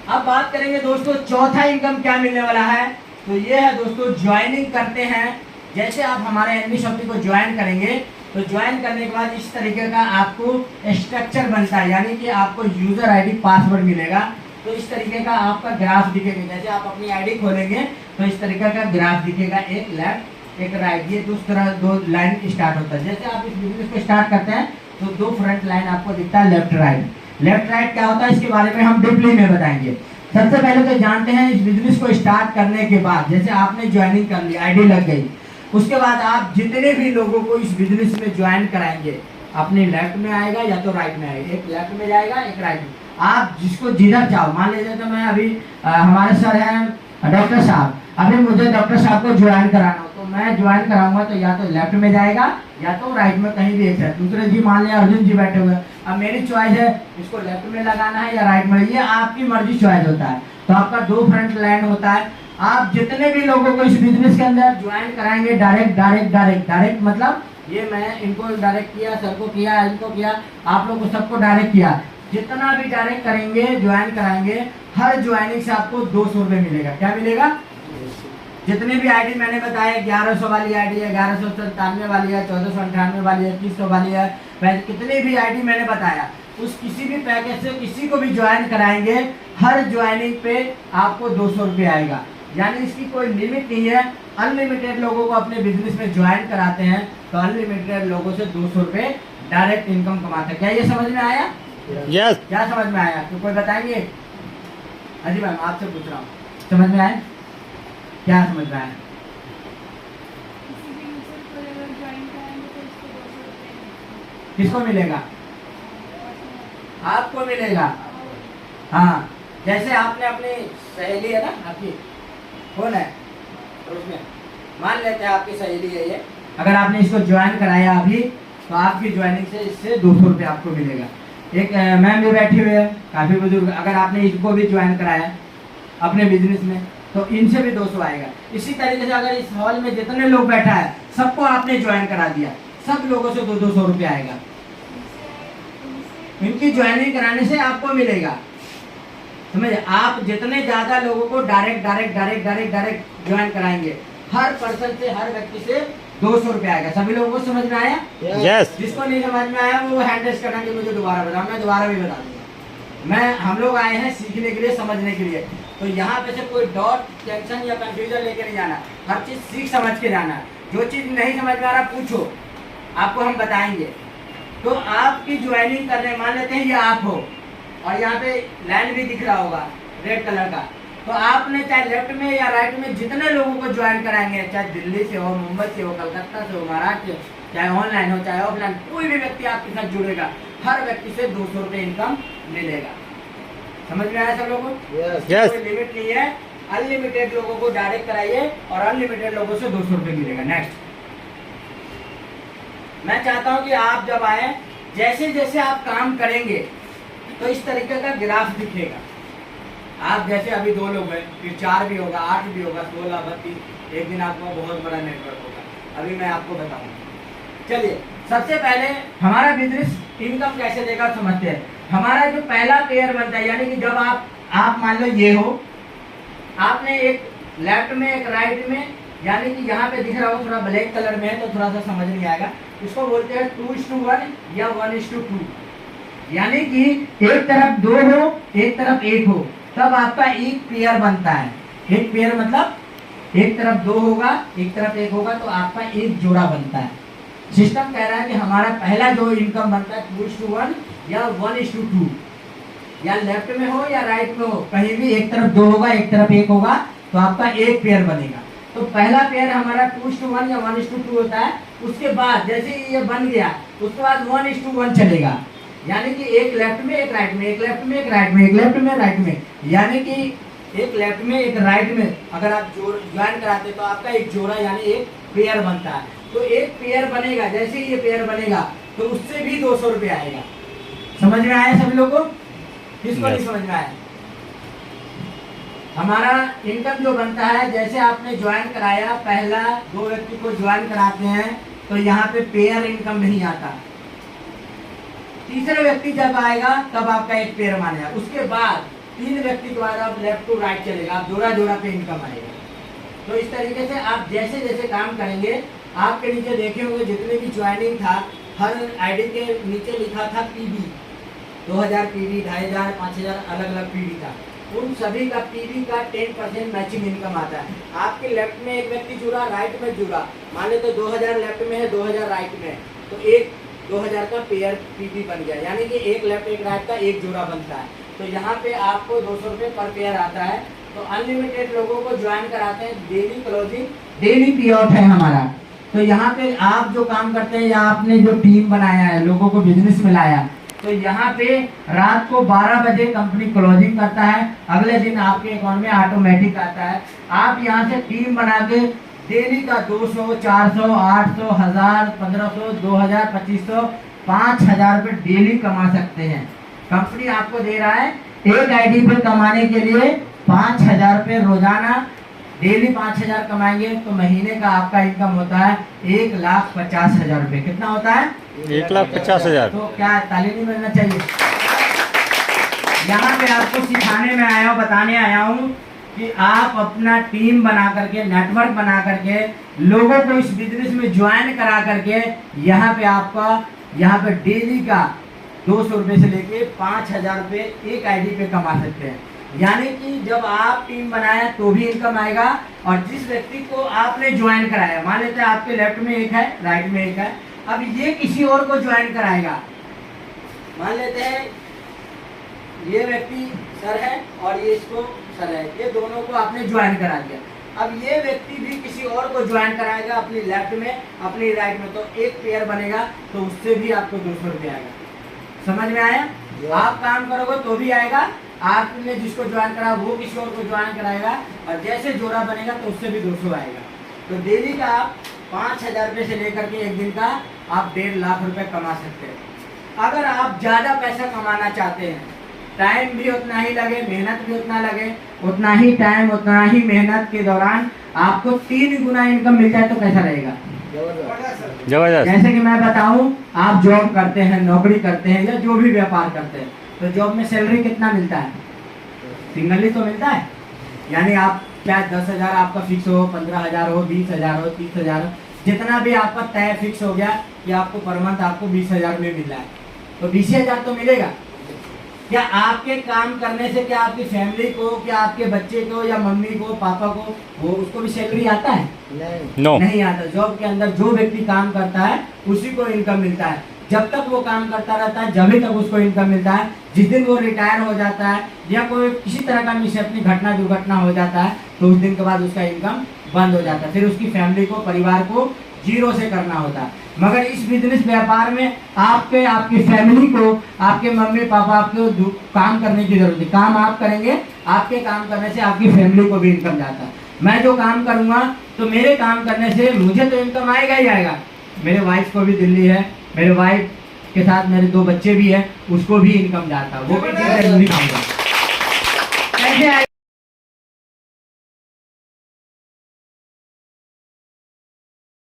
अब बात करेंगे दोस्तों चौथा इनकम क्या मिलने वाला है। तो ये है दोस्तों ज्वाइनिंग करते हैं, जैसे आप हमारे एनवी शॉपी को ज्वाइन करेंगे तो ज्वाइन करने के बाद इस तरीके का आपको स्ट्रक्चर बनता है, यानी कि आपको यूजर आईडी पासवर्ड मिलेगा। तो इस तरीके का आपका ग्राफ दिखेगा, जैसे आप अपनी आईडी खोलेंगे तो इस तरीके का ग्राफ दिखेगा, एक लेफ्ट एक राइट, ये दूसरा 2 लाइन स्टार्ट होता है। जैसे आप इस बिजनेस को स्टार्ट करते हैं तो 2 फ्रंट लाइन आपको दिखता है, लेफ्ट राइट। लेफ्ट राइट क्या होता है इसके बारे में हम डीपली में बताएंगे। सबसे पहले तो जानते हैं इस बिजनेस को स्टार्ट करने के बाद, जैसे आपने ज्वाइनिंग कर ली, आईडी लग गई, उसके बाद आप जितने भी लोगों को इस बिजनेस में ज्वाइन कराएंगे, अपने लेफ्ट में आएगा या तो राइट में आएगा, एक लेफ्ट में जाएगा एक राइट में, आप जिसको जिधर चाहो। मान लीजिए तो मैं अभी हमारे सर हैं डॉक्टर साहब, अभी मुझे डॉक्टर साहब को ज्वाइन कराना हो तो मैं ज्वाइन कराऊंगा तो या तो लेफ्ट में जाएगा या तो राइट में, कहीं भी एक है। दूसरे जी मान लिया अर्जुन जी बैठे हुए, अब मेरी चॉइस है इसको लेफ्ट में लगाना है या राइट में, ये आपकी मर्जी चॉइस होता है। तो आपका 2 फ्रंट लाइन होता है। आप जितने भी लोगों को इस बिजनेस के अंदर ज्वाइन कराएंगे डायरेक्ट मतलब ये मैं इनको डायरेक्ट किया, सर को किया, इनको किया, आप लोग को सबको डायरेक्ट किया, जितना भी डायरेक्ट करेंगे ज्वाइन कराएंगे, हर ज्वाइनिंग से आपको 200 रुपये मिलेगा। क्या मिलेगा? जितने भी आईडी मैंने बताया, 1100 वाली आईडी है, 1197 वाली है, 1498 वाली है, 2100 वाली है, कितनी भी आईडी मैंने बताया, उस किसी भी पैकेज से किसी को भी ज्वाइन कराएंगे, हर ज्वाइनिंग पे आपको 200 रुपये आएगा। यानी इसकी कोई लिमिट नहीं है, अनलिमिटेड लोगों को अपने बिजनेस में ज्वाइन कराते हैं, तो अनलिमिटेड लोगों से 200 रुपये डायरेक्ट इनकम कमाते हैं। क्या ये समझ में आया? यस। क्या समझ में आया? तो कोई बताएंगे? अजी मैम आपसे पूछ रहा हूँ, समझ में आया? क्या समझ में आया? किसको मिलेगा? आपको मिलेगा। हाँ, जैसे आपने अपनी सहेली है ना, आपकी कौन है, और उसमें मान लेते हैं आपकी सहेली है ये, अगर आपने इसको ज्वाइन कराया अभी तो आपकी ज्वाइनिंग से इससे 200 रुपये आपको मिलेगा। एक मैम भी बैठी हुई है काफ़ी बुजुर्ग, अगर आपने इसको भी ज्वाइन कराया अपने बिजनेस में तो इनसे भी 200 आएगा। इसी तरीके से अगर इस हॉल में जितने लोग बैठा है सबको आपने ज्वाइन करा दिया, सब लोगों से 200 रुपये आएगा। इनकी ज्वाइनिंग कराने से आपको मिलेगा, समझ। आप जितने ज्यादा लोगों को डायरेक्ट ज्वाइन कराएंगे, हर पर्सन से, हर व्यक्ति से 200 रुपये आएगा। सभी लोगों को समझ में आया? यस। जिसको नहीं समझ में आया वो हैंड रेज करना कि मुझे दोबारा बताओ, मैं दोबारा भी बता दूंगा। हम लोग आए हैं सीखने के लिए, समझने के लिए, तो यहाँ पे से कोई डॉट, टेंशन या कंफ्यूजन लेके नहीं जाना, हर चीज सीख समझ के जाना। जो चीज नहीं समझ में आ रहा पूछो, आपको हम बताएंगे। तो आपकी ज्वाइनिंग करने, मान लेते हैं ये आप हो और यहाँ पे लाइन भी दिख रहा होगा रेड कलर का, तो आपने चाहे लेफ्ट में या राइट में जितने लोगों को ज्वाइन कराएंगे, चाहे दिल्ली से हो, मुंबई से हो, कलकत्ता से हो, महाराष्ट्र से, चाहे ऑनलाइन हो चाहे ऑफलाइन, कोई भी व्यक्ति आपके साथ जुड़ेगा, हर व्यक्ति से 200 रुपये इनकम मिलेगा। समझ में आया सब लोगों को? Yes. कोई लिमिट नहीं है, अनलिमिटेड लोगों को डायरेक्ट कराइए और अनलिमिटेड लोगों से 200 रुपये मिलेगा। नेक्स्ट, मैं चाहता हूं कि आप जब आए, जैसे जैसे आप काम करेंगे तो इस तरीके का ग्राफ दिखेगा। आप जैसे अभी 2 लोग हैं, फिर 4 भी होगा, 8 भी होगा, 16, 32, एक दिन आपका बहुत बड़ा नेटवर्क होगा। अभी मैं आपको बताऊंगा। चलिए, सबसे पहले हमारा बिजनेस इनकम कैसे देगा समझते हैं। हमारा जो पहला पेयर बनता है, यानी कि जब आप मान लो ये हो, आपने एक लेफ्ट में एक राइट में, यानी कि यहाँ पे दिख रहा हो, थोड़ा ब्लैक कलर में है तो थोड़ा सा समझ नहीं आएगा, इसको बोलते हैं 2:1 या 1:2। यानी कि एक तरफ 2 हो, एक तरफ 1 हो, तब आपका एक पेयर बनता है। एक पेयर मतलब एक तरफ 2 होगा, एक तरफ 1 होगा, तो आपका एक जोड़ा बनता है। सिस्टम कह रहा है कि हमारा पहला जो इनकम बनता है 2:1 या 1:2, या लेफ्ट में हो या राइट में हो, कहीं भी एक तरफ 2 होगा, एक तरफ 1 होगा, तो आपका एक पेयर बनेगा। तो पहला पेयर हमारा 2:1 या 1:2 होता है। उसके बाद जैसे ही ये बन गया, उसके बाद 1:1 चलेगा, यानी कि एक लेफ्ट में एक राइट में, एक लेफ्ट में एक राइट में, एक लेफ्ट में राइट में, यानी कि एक लेफ्ट में एक राइट में अगर आप ज्वाइन कराते तो आपका एक जोड़ा यानी एक पेयर बनता है। तो एक पेयर बनेगा, जैसे ही ये पेयर बनेगा तो उससे भी 200 रुपये आएगा। समझ में आया सभी लोगों को? किसको नहीं समझ में आया? हमारा इनकम जो बनता है, जैसे आपने ज्वाइन कराया, पहला 2 व्यक्ति को ज्वाइन कराते हैं तो यहाँ पे पेयर इनकम नहीं आता। तीसरे व्यक्ति जब आएगा तब आपका एक पेयर मानेगा। उसके बाद 3 व्यक्ति के बाद आप लेफ्ट टू राइट चलेगा, आप जोड़ा जोड़ा पे इनकम आएगा। तो इस तरीके से आप जैसे जैसे काम करेंगे, आपके नीचे देखे होंगे जितने भी ज्वाइनिंग था, हर आईडी के नीचे लिखा था पीबी, 2000 पीबी, 2500, 5000 अलग अलग पीबी था। उन सभी का पीबी का 10% मैचिंग इनकम आता है। आपके लेफ्ट में एक व्यक्ति जुड़ा, राइट में जुड़ा, मान ले तो 2000 लेफ्ट में है, 2000 राइट में, तो एक 2000 का पेयर पीबी बन गया, यानी कि एक लेफ्ट एक राइट का एक जोड़ा बनता है। तो यहाँ पे आपको 200 रुपये पर पेयर आता है। तो अनलिमिटेड लोगों को ज्वाइन कराते हैं, डेली क्लोजिंग, डेली पे आउट है हमारा। तो यहाँ पे आप जो काम करते हैं या आपने जो टीम बनाया है, लोगों को बिजनेस में लाया, तो यहाँ पे रात को 12 बजे कंपनी क्लोजिंग करता है, अगले दिन आपके अकाउंट में ऑटोमेटिक आता है। आप यहाँ से टीम बना के डेली का 200, 400, 800, 1000, 1500, 2000, 2500, 5000 रुपये डेली कमा सकते हैं। कंपनी आपको दे रहा है एक आईडी पे कमाने के लिए 5000 रुपये रोजाना। डेली 5000 कमाएंगे तो महीने का आपका इनकम होता है 1,50,000 रुपये। कितना होता है? 1,50,000। तो क्या ताली नहीं मिलना चाहिए? यहाँ पे आपको सिखाने में आया हूँ, बताने आया हूँ कि आप अपना टीम बना करके, नेटवर्क बना करके, लोगों को इस बिजनेस में ज्वाइन करा करके, यहाँ पे आपका यहाँ पे डेली का 200 रुपये से लेके 5000 रुपये एक आईडी पे कमा सकते हैं। यानी कि जब आप टीम बनाए तो भी इनकम आएगा, और जिस व्यक्ति को आपने ज्वाइन कराया, मान लेते हैं आपके लेफ्ट में एक है, राइट में एक है, अब ये किसी और को ज्वाइन कराएगा। मान लेते हैं ये व्यक्ति सर है और ये इसको सर है, ये दोनों को आपने ज्वाइन करा दिया। अब ये व्यक्ति भी किसी और को ज्वाइन कराएगा अपनी लेफ्ट में, अपनी राइट में, तो एक पेयर बनेगा, तो उससे भी आपको 200 रुपये आएगा। समझ में आया? आप काम करोगे तो भी आएगा, आपने जिसको ज्वाइन करा वो किसी और को ज्वाइन कराएगा, और जैसे जोड़ा बनेगा तो उससे भी 200 आएगा। तो डेली का आप 5,000 रुपये से लेकर के एक दिन का आप 1.5 लाख रुपए कमा सकते हैं। अगर आप ज़्यादा पैसा कमाना चाहते हैं, टाइम भी उतना ही लगे, मेहनत भी उतना लगे, उतना ही टाइम उतना ही मेहनत के दौरान आपको 3 गुना इनकम मिल जाए तो कैसा रहेगा? जबरदस्त। जैसे कि मैं बताऊं, आप जॉब करते हैं, नौकरी करते हैं या जो भी व्यापार करते हैं, तो जॉब में सैलरी कितना मिलता है? सिंगल ही तो मिलता है। यानी आप चाहे 10,000 आपका फिक्स हो, 15,000 हो, 20,000 हो, 30,000 हो, जितना भी आपका तय फिक्स हो गया कि आपको पर मंथ आपको 20,000 में मिल रहा है, तो 20,000 तो मिलेगा। क्या आपके काम करने से क्या आपकी फैमिली को, क्या आपके बच्चे को या मम्मी को, पापा को, वो उसको भी सैलरी आता है? नो। नहीं आता। जॉब के अंदर जो व्यक्ति काम करता है उसी को इनकम मिलता है। जब तक वो काम करता रहता है जब तक उसको इनकम मिलता है। जिस दिन वो रिटायर हो जाता है या कोई किसी तरह का मिस अपनी घटना दुर्घटना हो जाता है तो उस दिन के बाद उसका इनकम बंद हो जाता है। फिर उसकी फैमिली को, परिवार को जीरो से करना होता है। मगर इस बिजनेस व्यापार में आपके, आपकी फैमिली को, आपके मम्मी पापा आपको काम करने की जरूरत है। काम आप करेंगे, आपके काम करने से आपकी फैमिली को भी इनकम जाता है। मैं जो काम करूँगा तो मेरे काम करने से मुझे तो इनकम आएगा ही आएगा। मेरे वाइफ को भी दिल्ली है, मेरे वाइफ के साथ मेरे 2 बच्चे भी हैं, उसको भी इनकम जाता है, वो भी जरूरी खाऊंगा। कैसे